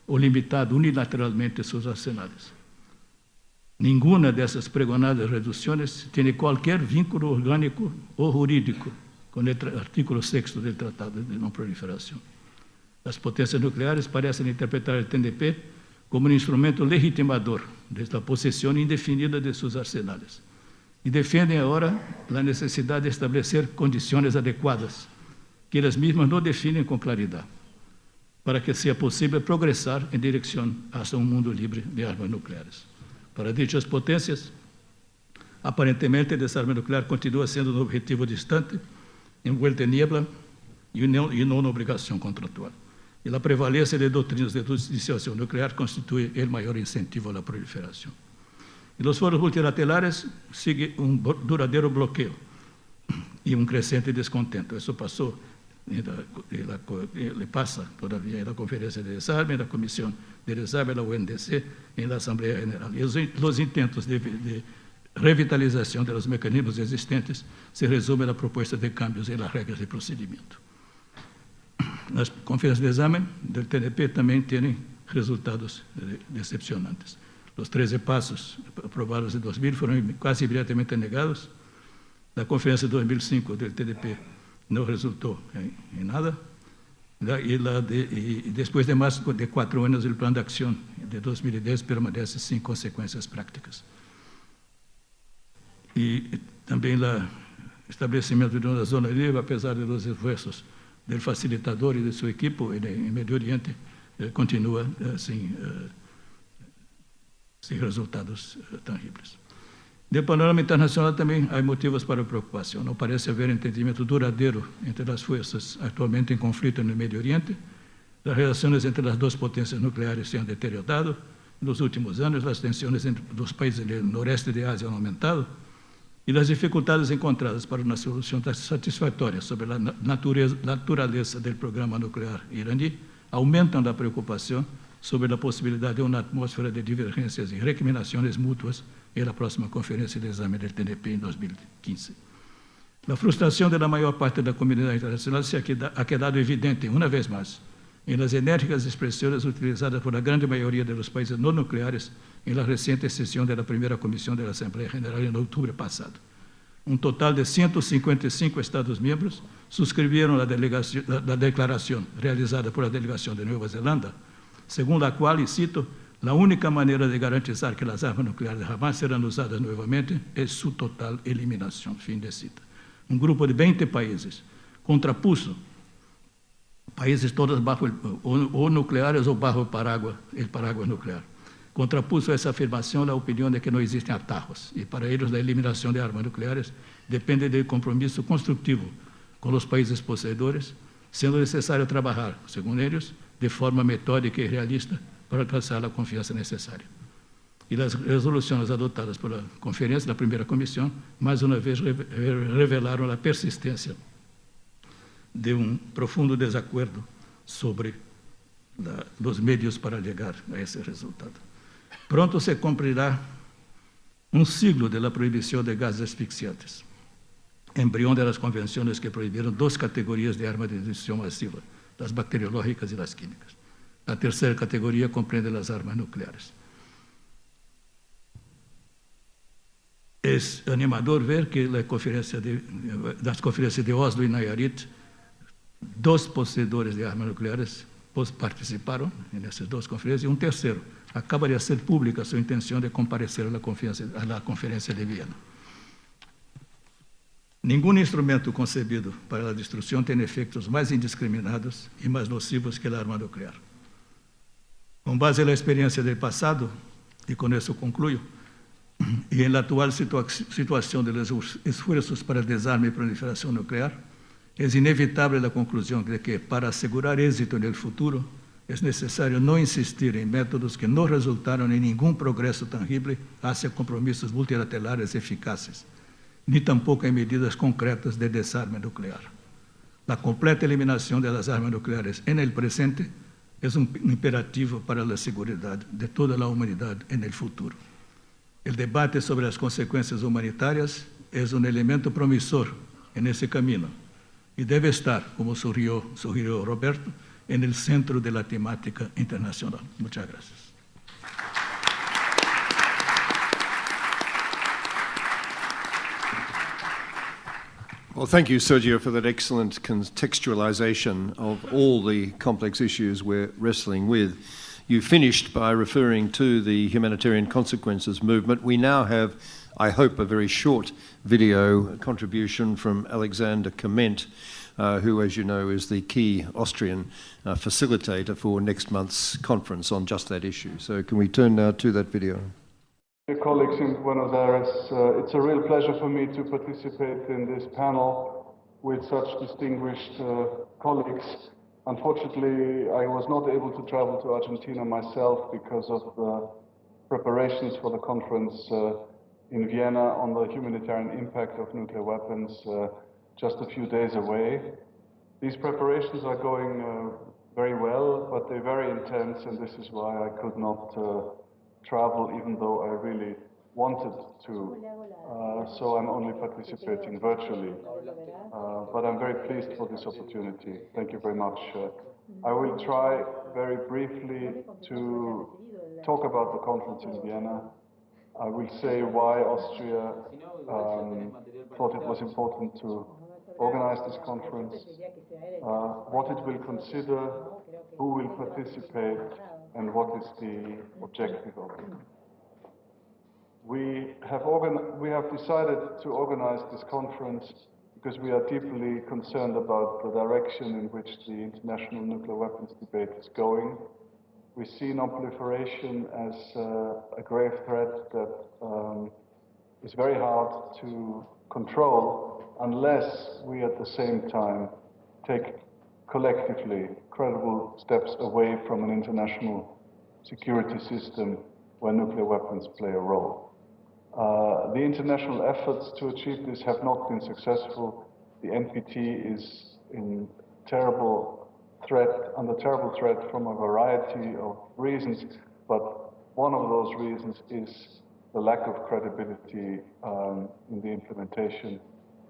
ou limitado unilateralmente seus arsenales. Ninguna dessas pregonadas reduções tem qualquer vínculo orgânico ou jurídico com o artículo 6º do Tratado de Não Proliferação. As potências nucleares parecem interpretar o TNP como um instrumento legitimador da possessão indefinida de seus arsenales e defendem agora a necessidade de estabelecer condições adequadas que elas mesmas não definem com claridade, para que seja possível progressar em direção a um mundo livre de armas nucleares. Para dichas potências, aparentemente, o desarme nuclear continua sendo um objetivo distante, envuelto em niebla e não uma obrigação contratual. E a prevalência de doutrinas de dissuasão nuclear constitui o maior incentivo à proliferação. E los foros multilaterales sigue duradeiro bloqueio e crescente descontento. Isso passou, ele passa todavía na Conferência de Desarme, na Comissão de Desarme, na UNDC, na Assembleia General. E os intentos de revitalização dos mecanismos existentes se resumem na proposta de cambios em las regras de procedimento. As conferências de exame do TNP também têm resultados decepcionantes. Os 13 passos aprovados em 2000 foram quase imediatamente negados. La conferência de 2005 do TDP não resultou em nada. E depois de mais de 4 anos, o plano de ação de 2010 permanece sem consequências práticas. E também o estabelecimento de uma zona livre, apesar dos esforços do facilitador e de sua equipe em Médio Oriente, continua sem resultados tangíveis. No panorama internacional também há motivos para preocupação. Não parece haver entendimento duradouro entre as forças atualmente em conflito no Médio Oriente. As relações entre as duas potências nucleares se han deteriorado. Nos últimos anos, as tensões entre os países do noroeste de Ásia han aumentado e as dificuldades encontradas para uma solução satisfatória sobre a natureza do programa nuclear iraní aumentam a preocupação sobre a possibilidade de uma atmosfera de divergências e recriminações mútuas na próxima conferência de exame do TNP em 2015. A frustração da maior parte da comunidade internacional se ha quedado evidente, uma vez mais, em las enérgicas expressões utilizadas por a grande maioria dos países não nucleares em la reciente sessão da primeira comissão da Assembleia General em outubro passado. Um total de 155 Estados-membros subscreveram a declaração realizada por a delegação de Nova Zelândia, segundo a qual, e cito, a única maneira de garantizar que as armas nucleares jamais serão usadas novamente é sua total eliminação. Fim de cita. Um grupo de 20 países contrapuso, países todos bajo ou nucleares ou bajo o paraguas nuclear, contrapuso essa afirmação a opinião de que não existem atajos e para eles a eliminação de armas nucleares depende do compromisso construtivo com os países possuidores, sendo necessário trabalhar, segundo eles, de forma metódica e realista para alcançar a confiança necessária. E as resoluções adotadas pela conferência da primeira comissão, mais uma vez, revelaram a persistência de profundo desacordo sobre os meios para chegar a esse resultado. Pronto se cumprirá siglo de la proibição de gases asfixiantes, embrião das convenções que proibiram 2 categorias de armas de destruição massiva, as bacteriológicas e as químicas. A terceira categoria compreende as armas nucleares. É animador ver que nas conferências de Oslo e Nayarit, 2 possuidores de armas nucleares participaram nessas 2 conferências e um terceiro acaba de ser pública sua intenção de comparecer à conferência de Viena. Nenhum instrumento concebido para a destruição tem efeitos mais indiscriminados e mais nocivos que a arma nuclear. Com base na experiência do passado, e com isso concluo, e na atual situação dos esforços para desarme e proliferação nuclear, é inevitável a conclusão de que, para assegurar êxito no futuro, é necessário não insistir em métodos que não resultaram em nenhum progresso tangível hacia compromissos multilaterales eficazes, nem tampouco em medidas concretas de desarme nuclear. A completa eliminação das armas nucleares no presente é imperativo para a segurança de toda a humanidade no futuro. O debate sobre as consequências humanitárias é elemento promissor nesse caminho e deve estar, como sugeriu Roberto, no centro da temática internacional. Muchas gracias. Well, thank you, Sergio, for that excellent contextualization of all the complex issues we're wrestling with. You finished by referring to the humanitarian consequences movement. We now have, I hope, a very short video contribution from Alexander Kement, who, as you know, is the key Austrian facilitator for next month's conference on just that issue. So can we turn now to that video? Dear colleagues in Buenos Aires, it's a real pleasure for me to participate in this panel with such distinguished colleagues. Unfortunately, I was not able to travel to Argentina myself because of the preparations for the conference in Vienna on the humanitarian impact of nuclear weapons just a few days away. These preparations are going very well, but they're very intense, and this is why I could not travel, even though I really wanted to. So I'm only participating virtually. But I'm very pleased for this opportunity. Thank you very much. I will try very briefly to talk about the conference in Vienna. I will say why Austria thought it was important to organize this conference, what it will consider, who will participate, and what is the objective of it. We have decided to organize this conference because we are deeply concerned about the direction in which the international nuclear weapons debate is going. We see non-proliferation as a grave threat that is very hard to control unless we at the same time take collectively credible steps away from an international security system where nuclear weapons play a role. The international efforts to achieve this have not been successful. The NPT is under terrible threat from a variety of reasons, but one of those reasons is the lack of credibility in the implementation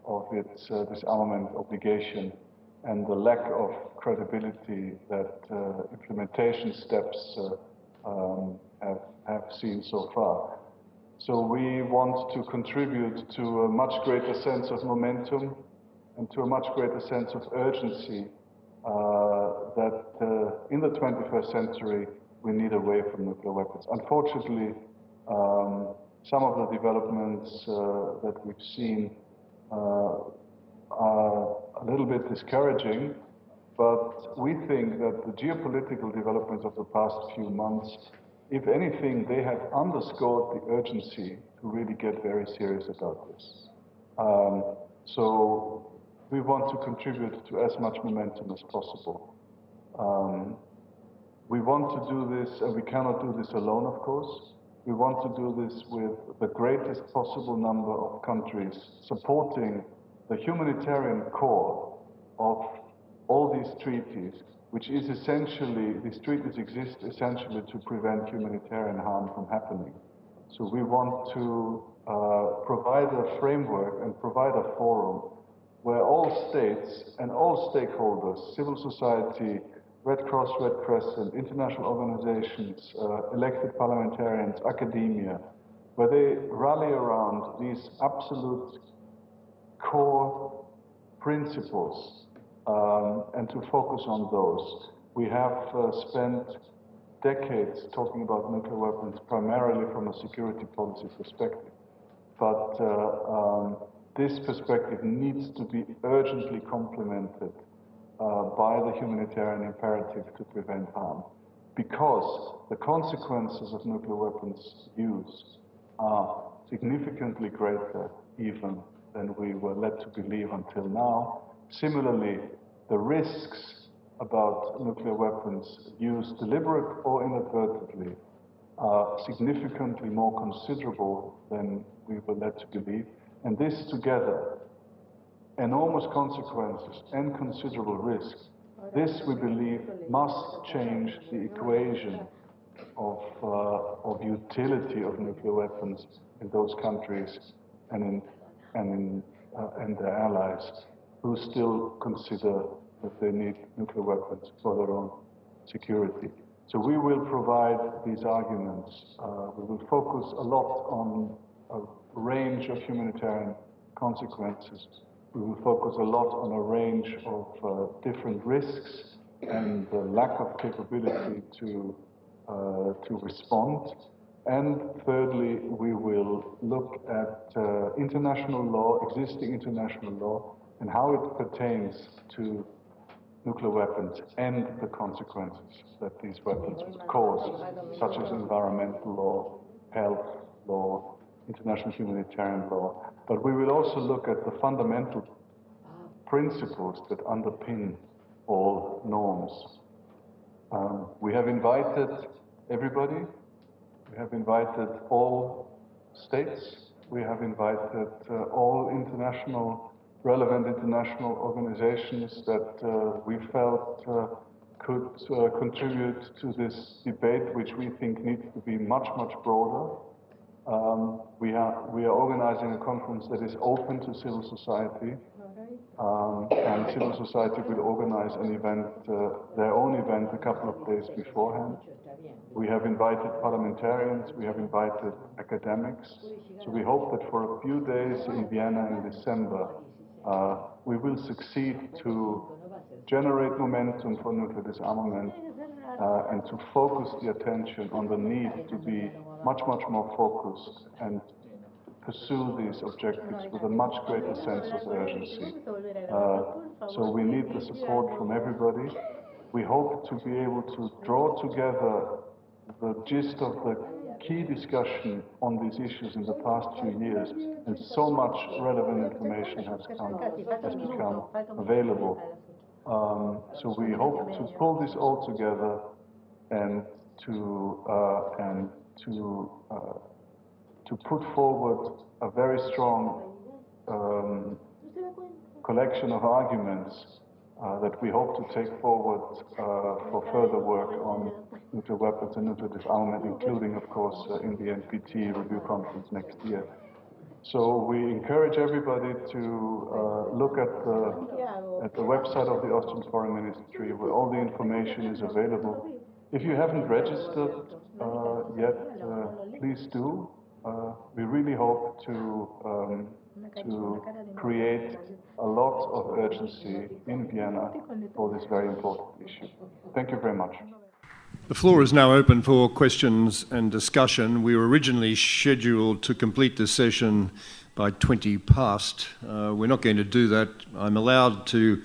of its disarmament obligation, and the lack of credibility that implementation steps have seen so far. So we want to contribute to a much greater sense of momentum and to a much greater sense of urgency that in the 21st century we need away from nuclear weapons. Unfortunately, some of the developments that we've seen are a little bit discouraging, but we think that the geopolitical developments of the past few months, if anything, they have underscored the urgency to really get very serious about this. So we want to contribute to as much momentum as possible. We want to do this, and we cannot do this alone, of course. We want to do this with the greatest possible number of countries supporting the humanitarian core of all these treaties, which is essentially, these treaties exist essentially to prevent humanitarian harm from happening. So we want to provide a framework and provide a forum where all states and all stakeholders, civil society, Red Cross, Red Crescent, international organizations, elected parliamentarians, academia, where they rally around these absolute core principles and to focus on those. We have spent decades talking about nuclear weapons primarily from a security policy perspective, but this perspective needs to be urgently complemented by the humanitarian imperative to prevent harm, because the consequences of nuclear weapons use are significantly greater even than we were led to believe until now. Similarly, the risks about nuclear weapons used deliberate or inadvertently are significantly more considerable than we were led to believe. And this together, enormous consequences and considerable risks, this we believe must change the equation of utility of nuclear weapons in those countries and their allies who still consider that they need nuclear weapons for their own security. So we will provide these arguments. We will focus a lot on a range of humanitarian consequences. We will focus a lot on a range of different risks and the lack of capability to respond. And thirdly, we will look at international law, existing international law, and how it pertains to nuclear weapons and the consequences that these weapons would cause, such as environmental law, health law, international humanitarian law. But we will also look at the fundamental principles that underpin all norms. We have invited everybody, We have invited all states. We have invited all relevant international organizations that we felt could contribute to this debate, which we think needs to be much, much broader. We are organizing a conference that is open to civil society, and civil society will organize an event, their own event, a couple of days beforehand. We have invited parliamentarians, we have invited academics, so we hope that for a few days in Vienna in December, we will succeed to generate momentum for nuclear disarmament and to focus the attention on the need to be much, much more focused and pursue these objectives with a much greater sense of urgency. So we need the support from everybody. We hope to be able to draw together the gist of the key discussion on these issues in the past few years, and so much relevant information has become available. So we hope to pull this all together and to put forward a very strong collection of arguments that we hope to take forward for further work on nuclear weapons and nuclear disarmament, including, of course, in the NPT review conference next year. So we encourage everybody to look at the website of the Austrian Foreign Ministry, where all the information is available. If you haven't registered yet, please do. We really hope to create a lot of urgency in Vienna for this very important issue. Thank you very much. The floor is now open for questions and discussion. We were originally scheduled to complete this session by 20 past. We're not going to do that. I'm allowed to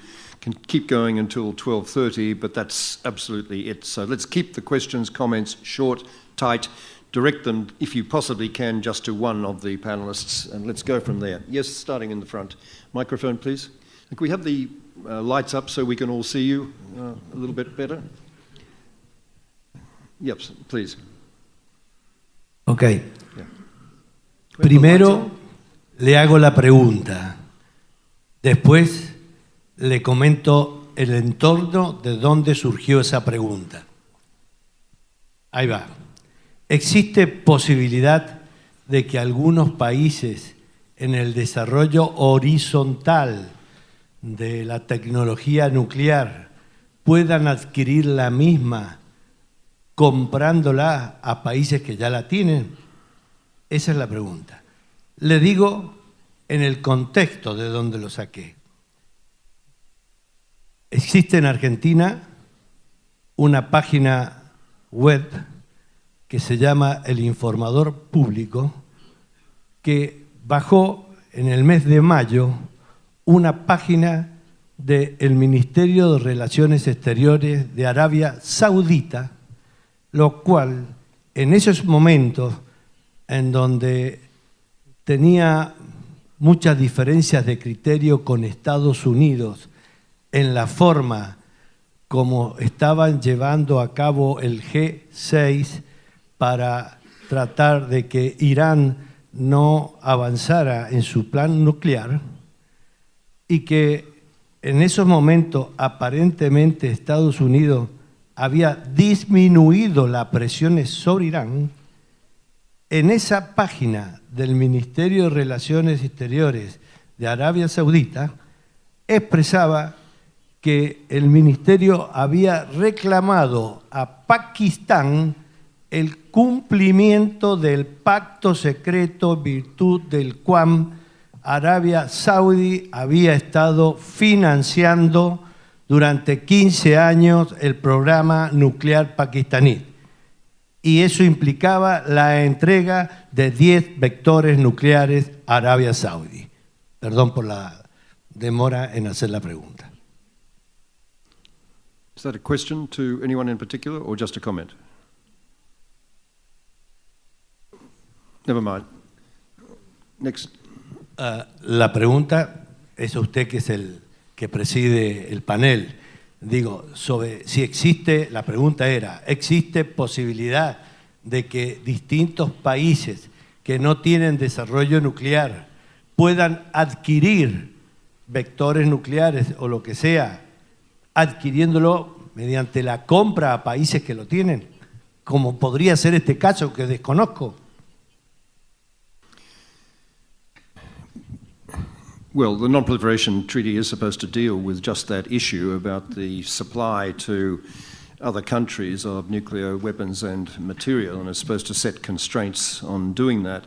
keep going until 12:30, but that's absolutely it. So let's keep the questions, comments short, tight. Direct them, if you possibly can, just to one of the panelists, and let's go from there. Yes, starting in the front. Microphone, please. Can we have the lights up so we can all see you a little bit better? Yep, please. Ok. Primero le hago la pregunta. Después le comento el entorno de dónde surgió esa pregunta. Ahí va. ¿Existe posibilidad de que algunos países en el desarrollo horizontal de la tecnología nuclear puedan adquirir la misma comprándola a países que ya la tienen? Esa es la pregunta. Le digo en el contexto de donde lo saqué. Existe en Argentina una página web que se llama El Informador Público, que bajó en el mes de mayo una página del Ministerio de Relaciones Exteriores de Arabia Saudita, lo cual en esos momentos en donde tenía muchas diferencias de criterio con Estados Unidos en la forma como estaban llevando a cabo el G6 para tratar de que Irán no avanzara en su plan nuclear, y que en esos momentos aparentemente Estados Unidos había disminuido las presiones sobre Irán. En esa página del Ministerio de Relaciones Exteriores de Arabia Saudita expresaba que el ministerio había reclamado a Pakistán el cumplimiento del pacto secreto en virtud del cual Arabia Saudí había estado financiando durante 15 años el programa nuclear pakistaní. Y eso implicaba la entrega de 10 vectores nucleares a Arabia Saudí. Perdón por la demora en hacer la pregunta. Is that a question to anyone in particular or just a comment? Never mind. Next. La pregunta es a usted, que es el que preside el panel. Digo, sobre si existe, la pregunta era, ¿existe posibilidad de que distintos países que no tienen desarrollo nuclear puedan adquirir vectores nucleares o lo que sea, adquiriéndolo mediante la compra a países que lo tienen, como podría ser este caso que desconozco. Well, the Non-Proliferation Treaty is supposed to deal with just that issue about the supply to other countries of nuclear weapons and material, and it's supposed to set constraints on doing that.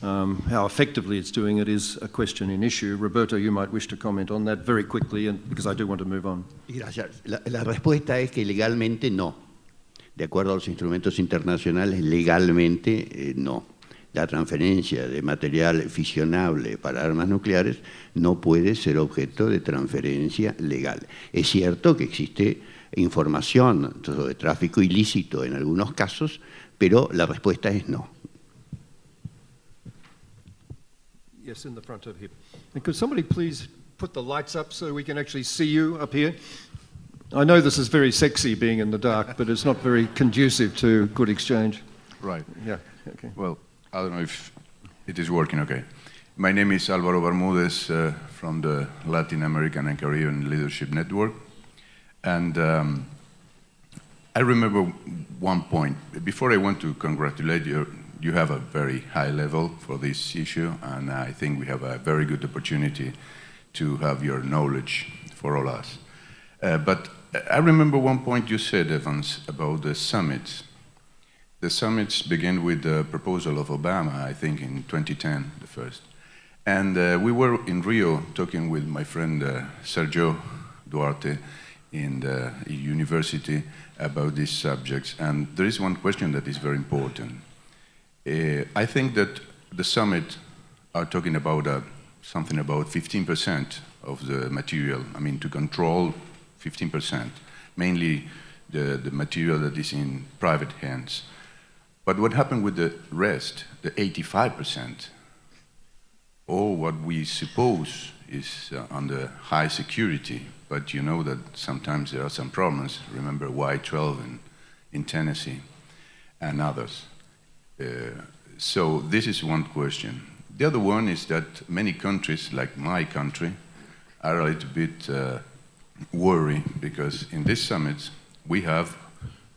How effectively it's doing it is a question in issue. Roberto, you might wish to comment on that very quickly, and because I do want to move on. Gracias. La respuesta es que legalmente no. De acuerdo a los instrumentos internacionales, legalmente no. La transferencia de material fisionable para armas nucleares no puede ser objeto de transferencia legal. Es cierto que existe información sobre tráfico ilícito en algunos casos, pero la respuesta es no. Yes, in the front over here. And could somebody please put the lights up so we can actually see you up here? I know this is very sexy being in the dark, but it's not very conducive to good exchange. Right. Yeah, okay. Well, I don't know if it is working okay. My name is Álvaro Bermúdez from the Latin American and Caribbean Leadership Network. And I remember one point. Before I want to congratulate you, you have a very high level for this issue, and I think we have a very good opportunity to have your knowledge for all us. But I remember one point you said, Evans, about the summits. The summits began with the proposal of Obama, I think in 2010, the first. And we were in Rio talking with my friend Sergio Duarte in the university about these subjects. And there is one question that is very important. I think that the summit are talking about something about 15% of the material, I mean, to control 15%, mainly the material that is in private hands. But what happened with the rest, the 85%, or what we suppose is under high security, but you know that sometimes there are some problems. Remember Y-12 in Tennessee and others. So this is one question. The other one is that many countries, like my country, are a little bit worried because in this summit we have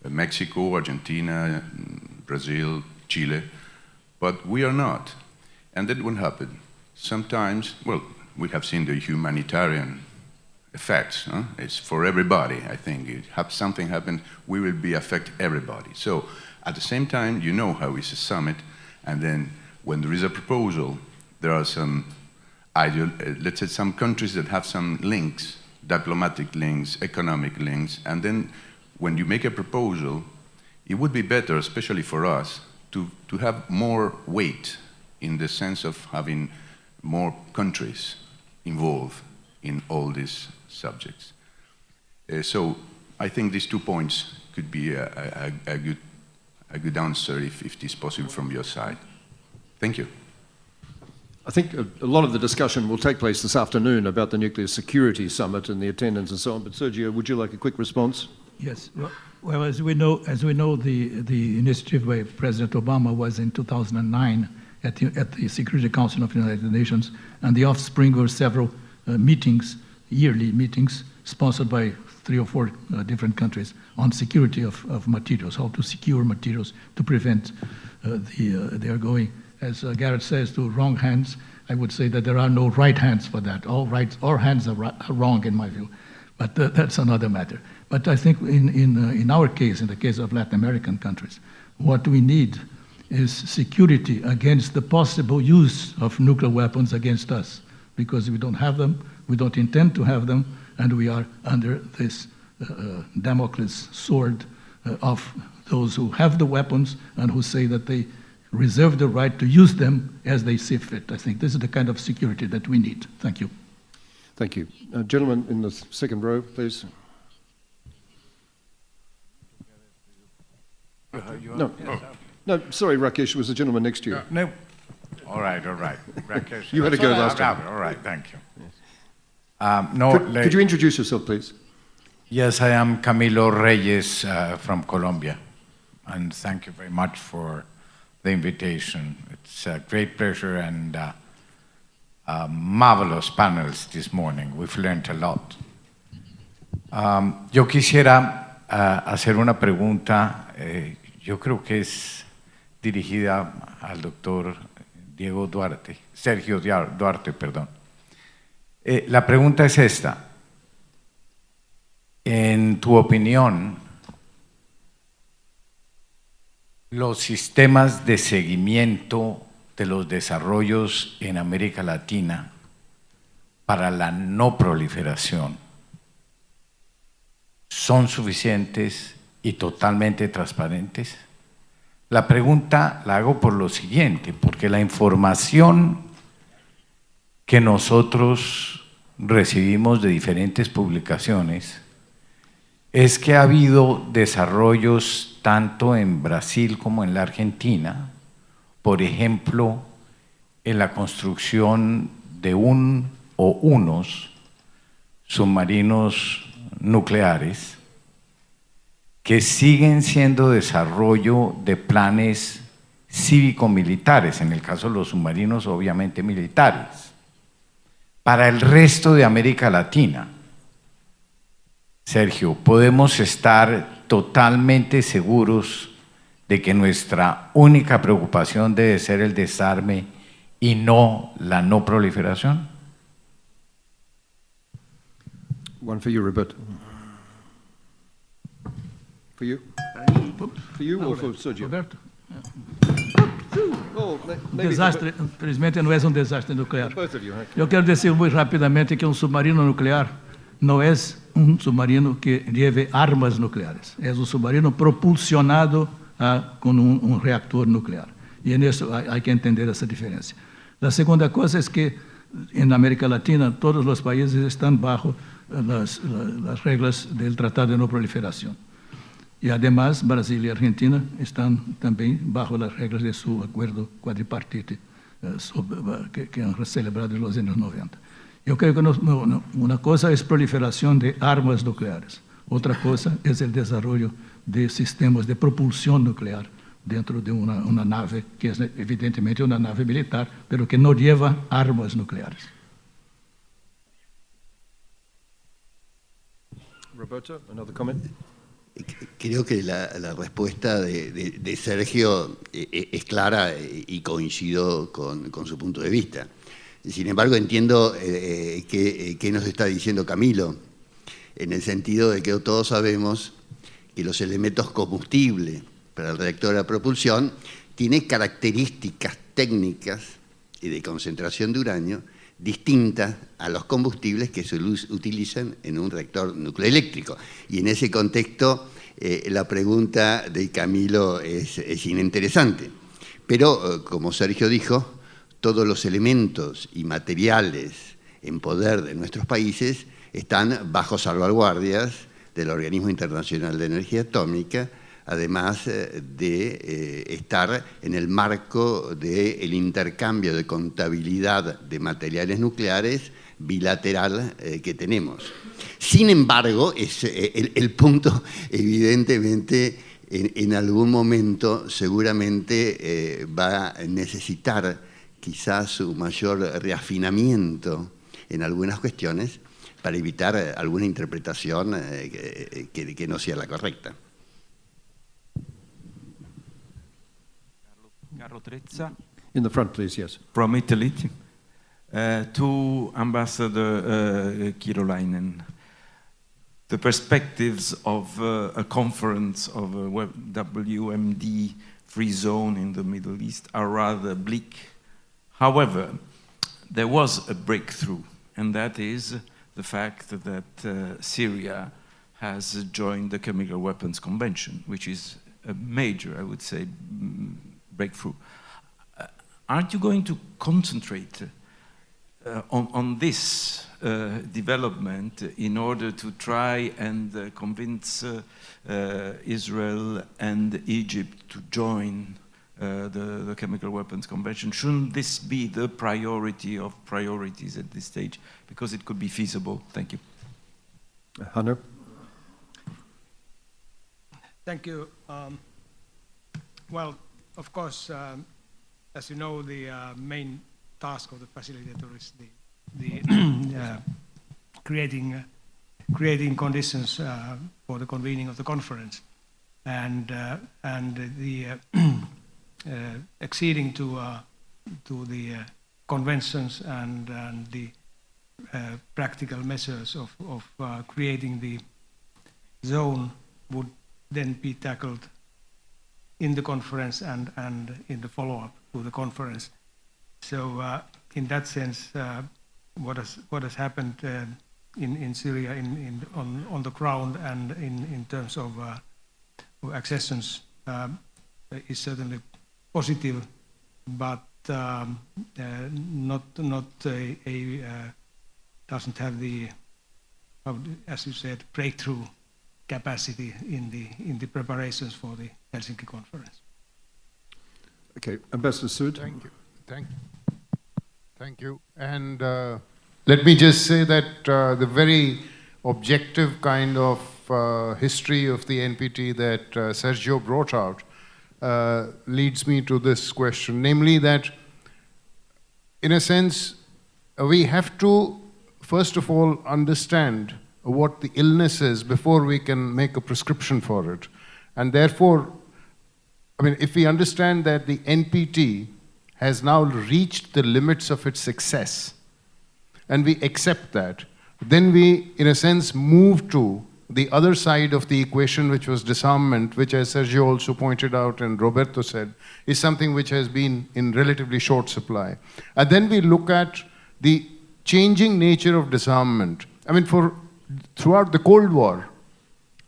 Mexico, Argentina, Brazil, Chile, but we are not. And that won't happen. Sometimes, well, we have seen the humanitarian effects. It's for everybody, I think. If something happens, we will be affect everybody. So at the same time, you know how it's a summit, and then when there is a proposal, there are some, let's say, some countries that have some links, diplomatic links, economic links, and then when you make a proposal, it would be better, especially for us, to have more weight in the sense of having more countries involved in all these subjects. So I think these 2 points could be a good answer if it is possible from your side. Thank you. I think a lot of the discussion will take place this afternoon about the Nuclear Security Summit and the attendance and so on. But Sergio, would you like a quick response? Yes. Well, as we know, the initiative by President Obama was in 2009 at the Security Council of the United Nations, and the offspring were several meetings, yearly meetings, sponsored by 3 or 4 different countries on security of materials, how to secure materials to prevent they are going, as Garrett says, to wrong hands. I would say that there are no right hands for that. All hands are wrong in my view, but that's another matter. But I think in our case, in the case of Latin American countries, what we need is security against the possible use of nuclear weapons against us, because we don't have them, we don't intend to have them, and we are under this Damocles sword of those who have the weapons and who say that they reserve the right to use them as they see fit. I think this is the kind of security that we need. Thank you. Thank you. Gentleman in the second row, please. No, sorry, Rakesh, it was the gentleman next to you. No. All right. Rakesh. You had to go last time. All right, thank you. Could you introduce yourself, please? Yes, I am Camilo Reyes from Colombia. and thank you very much for the invitation. It's a great pleasure and marvelous panels this morning. We've learned a lot. Yo quisiera hacer una pregunta, yo creo que es dirigida al doctor Sergio Duarte, perdón. La pregunta es esta. En tu opinión, los sistemas de seguimiento de los desarrollos en América Latina para la no proliferación son suficientes y totalmente transparentes? La pregunta la hago por lo siguiente, porque la información que nosotros recibimos de diferentes publicaciones es que ha habido desarrollos tanto en Brasil como en la Argentina, por ejemplo, en la construcción de unos submarinos nucleares que siguen siendo desarrollo de planes cívico-militares, en el caso de los submarinos obviamente militares, para el resto de América Latina. Sergio, ¿podemos estar totalmente seguros de que nuestra única preocupación debe ser el desarme y no la no proliferación? One for you, Roberto. For you? For you or for Sergio? Roberto. Oh, maybe Desastre, infelizmente não é um desastre nuclear. both of you. Okay. Eu quero dizer muito rapidamente que um submarino nuclear não é um submarino que leve armas nucleares. É um submarino propulsionado com um reactor nuclear. E nisso há que entender essa diferença. A segunda coisa é que na América Latina todos os países estão bajo as regras do Tratado de Não Proliferação. E, además, Brasil e Argentina estão também bajo as regras de seu acordo quadripartite que han celebrado nos anos 90. Eu creio que uma coisa é a proliferação de armas nucleares, outra coisa é o desenvolvimento de sistemas de propulsão nuclear dentro de uma nave que é evidentemente uma nave militar, mas que não leva armas nucleares. Roberto, another comment? Creo que la respuesta de Sergio es clara y coincido con su punto de vista. Sin embargo, entiendo qué nos está diciendo Camilo, en el sentido de que todos sabemos que los elementos combustible para el reactor a propulsión tienen características técnicas y de concentración de uranio distintas a los combustibles que se utilizan en un reactor nucleoeléctrico. Y en ese contexto la pregunta de Camilo es ininteresante. Pero, como Sergio dijo, todos los elementos y materiales en poder de nuestros países están bajo salvaguardias del Organismo Internacional de Energía Atómica, además de estar en el marco del intercambio de contabilidad de materiales nucleares bilateral que tenemos. Sin embargo, el punto, evidentemente, en algún momento seguramente va a necesitar quizás un mayor reafinamiento en algunas cuestiones para evitar alguna interpretación que no sea la correcta. Carlo Trezza. In the front, please, yes. From Italy. To Ambassador Kirolainen. The perspectives of a conference of a WMD-free zone in the Middle East are rather bleak. However, there was a breakthrough, and that is the fact that Syria has joined the Chemical Weapons Convention, which is a major, I would say, breakthrough. Aren't you going to concentrate on this development in order to try and convince Israel and Egypt to join the Chemical Weapons Convention? Shouldn't this be the priority of priorities at this stage? Because it could be feasible. Thank you. Hanno? Thank you. Well, of course, as you know, the main task of the facilitator is the creating conditions for the convening of the conference, and the acceding to the conventions and the practical measures of creating the zone would then be tackled in the conference and in the follow-up to the conference. So in that sense, what has happened in Syria on the ground and in terms of accessions is certainly positive, but doesn't have the, as you said, breakthrough capacity in the preparations for the Helsinki conference. Okay, Ambassador Sood. Thank you. Thank you. And let me just say that the very objective kind of history of the NPT that Sergio brought out leads me to this question, namely that, in a sense, we have to, first of all, understand what the illness is before we can make a prescription for it. And therefore, I mean, if we understand that the NPT has now reached the limits of its success, and we accept that, then we, in a sense, move to the other side of the equation, which was disarmament, which, as Sergio also pointed out and Roberto said, is something which has been in relatively short supply. And then we look at the changing nature of disarmament. I mean, throughout the Cold War,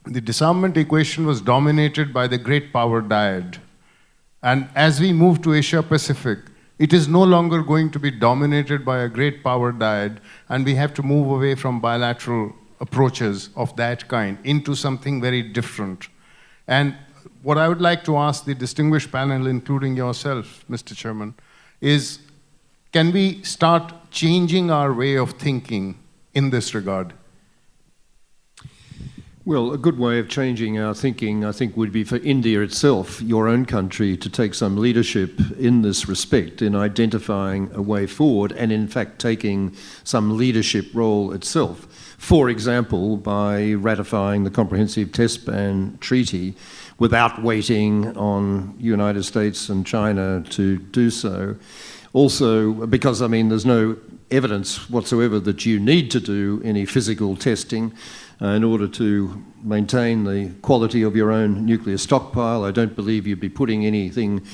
the disarmament equation was dominated by the great power dyad. And as we move to Asia Pacific, it is no longer going to be dominated by a great power dyad, and we have to move away from bilateral approaches of that kind into something very different. And what I would like to ask the distinguished panel, including yourself, Mr. Chairman, is can we start changing our way of thinking in this regard? Well, a good way of changing our thinking, I think, would be for India itself, your own country, to take some leadership in this respect, in identifying a way forward and, in fact, taking some leadership role itself. For example, by ratifying the Comprehensive Test Ban Treaty without waiting on United States and China to do so. Also, because, I mean, there's no evidence whatsoever that you need to do any physical testing in order to maintain the quality of your own nuclear stockpile. I don't believe you'd be putting anything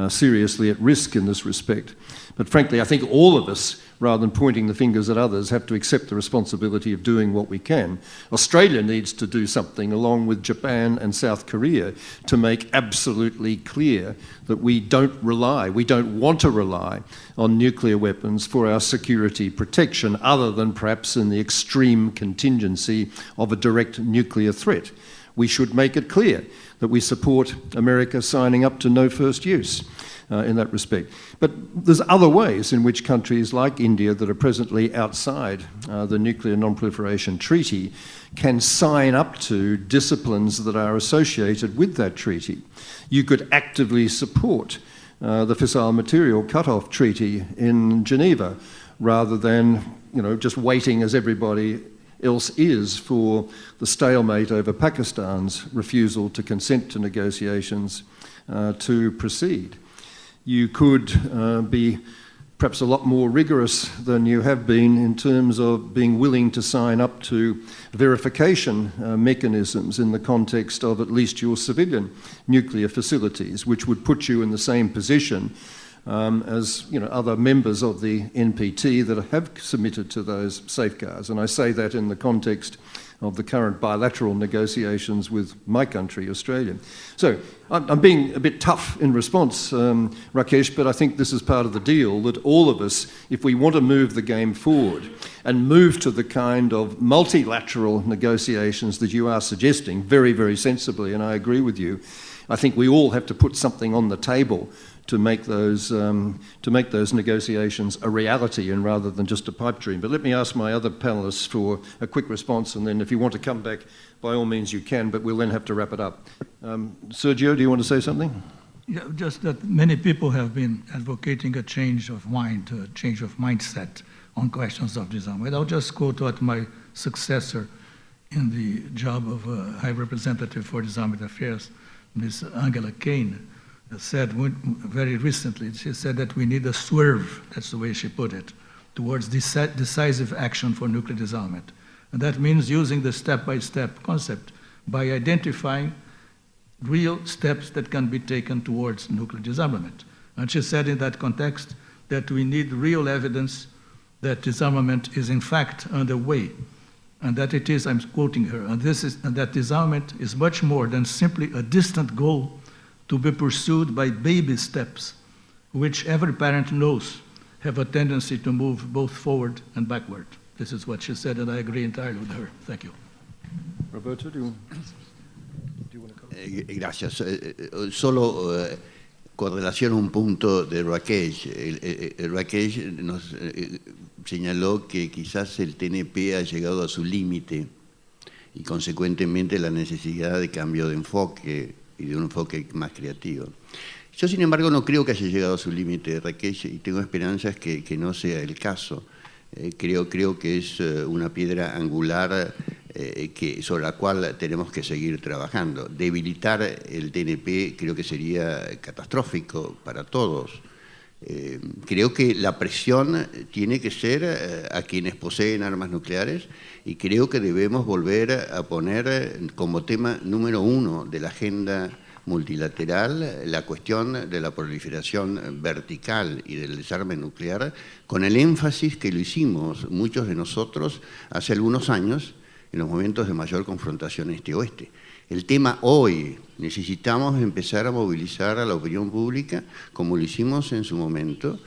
seriously at risk in this respect. But frankly, I think all of us, rather than pointing the fingers at others, have to accept the responsibility of doing what we can. Australia needs to do something, along with Japan and South Korea, to make absolutely clear that we don't want to rely on nuclear weapons for our security protection, other than perhaps in the extreme contingency of a direct nuclear threat. We should make it clear that we support America signing up to no first use in that respect. But there's other ways in which countries like India that are presently outside the Nuclear Non-Proliferation Treaty can sign up to disciplines that are associated with that treaty. You could actively support the Fissile Material Cutoff Treaty in Geneva, rather than just waiting as everybody else is for the stalemate over Pakistan's refusal to consent to negotiations to proceed. You could be perhaps a lot more rigorous than you have been in terms of being willing to sign up to verification mechanisms in the context of at least your civilian nuclear facilities, which would put you in the same position as other members of the NPT that have submitted to those safeguards. And I say that in the context of the current bilateral negotiations with my country, Australia. So I'm being a bit tough in response, Rakesh, but I think this is part of the deal, that all of us, if we want to move the game forward and move to the kind of multilateral negotiations that you are suggesting very, very sensibly, and I agree with you, I think we all have to put something on the table to make those negotiations a reality, and rather than just a pipe dream. But let me ask my other panellists for a quick response, and then if you want to come back, by all means you can, but we'll then have to wrap it up. Sergio, do you want to say something? Yeah, just that many people have been advocating a change of mind, a change of mindset on questions of disarmament. I'll just quote what my successor in the job of High Representative for Disarmament Affairs, Ms. Angela Kane, said very recently. She said that we need a swerve, that's the way she put it, towards decisive action for nuclear disarmament. And that means using the step-by-step concept by identifying real steps that can be taken towards nuclear disarmament. And she said in that context that we need real evidence that disarmament is in fact underway, and that it is, I'm quoting her, and that disarmament is much more than simply a distant goal to be pursued by baby steps, which every parent knows have a tendency to move both forward and backward. This is what she said, and I agree entirely with her. Thank you. Roberto, do you want to comment? Gracias. Solo con relación a un punto de Rakesh. Rakesh nos señaló que quizás el TNP ha llegado a su límite y consecuentemente la necesidad de cambio de enfoque y de un enfoque más creativo. Yo, sin embargo, no creo que haya llegado a su límite, Rakesh, y tengo esperanzas que no sea el caso. Creo que es una piedra angular sobre la cual tenemos que seguir trabajando. Debilitar el TNP creo que sería catastrófico para todos. Creo que la presión tiene que ser a quienes poseen armas nucleares y creo que debemos volver a poner como tema número 1 de la agenda multilateral la cuestión de la proliferación vertical y del desarme nuclear, con el énfasis que lo hicimos muchos de nosotros hace algunos años en los momentos de mayor confrontación este-oeste. El tema hoy, necesitamos empezar a movilizar a la opinión pública como lo hicimos en su momento,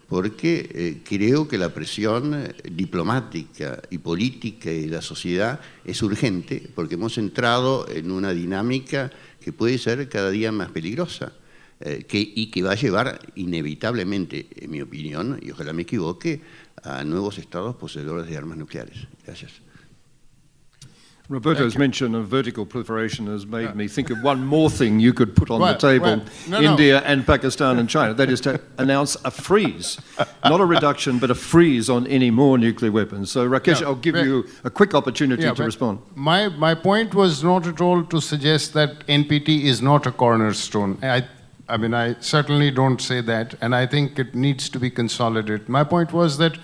porque creo que la presión diplomática y política de la sociedad es urgente, porque hemos entrado en una dinámica que puede ser cada día más peligrosa y que va a llevar inevitablemente, en mi opinión, y ojalá me equivoque, a nuevos estados poseedores de armas nucleares. Gracias. Roberto's mention of vertical proliferation has made me think of one more thing you could put on the table, India and Pakistan and China. That is to announce a freeze, not a reduction, but a freeze on any more nuclear weapons. So, Rakesh, I'll give you a quick opportunity to respond. My point was not at all to suggest that NPT is not a cornerstone. I mean, I certainly don't say that, and I think it needs to be consolidated. My point was that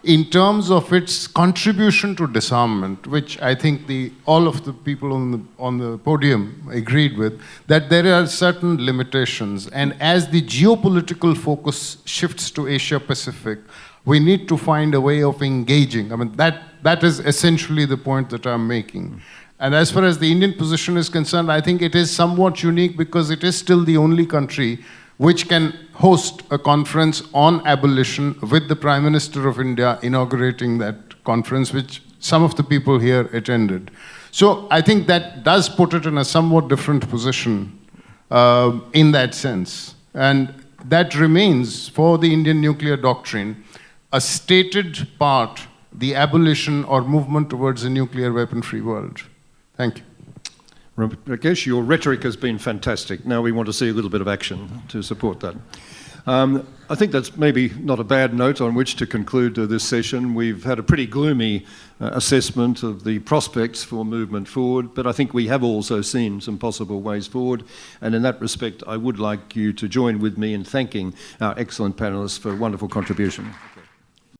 in terms of its contribution to disarmament, which I think all of the people on the podium agreed with, that there are certain limitations. And as the geopolitical focus shifts to Asia-Pacific, we need to find a way of engaging. I mean, that is essentially the point that I'm making. And as far as the Indian position is concerned, I think it is somewhat unique because it is still the only country which can host a conference on abolition with the Prime Minister of India inaugurating that conference, which some of the people here attended. So I think that does put it in a somewhat different position in that sense. And that remains, for the Indian nuclear doctrine, a stated part, the abolition or movement towards a nuclear weapon-free world. Thank you. Rakesh, your rhetoric has been fantastic. Now we want to see a little bit of action to support that. I think that's maybe not a bad note on which to conclude this session. We've had a pretty gloomy assessment of the prospects for movement forward, but I think we have also seen some possible ways forward. And in that respect, I would like you to join with me in thanking our excellent panelists for a wonderful contribution.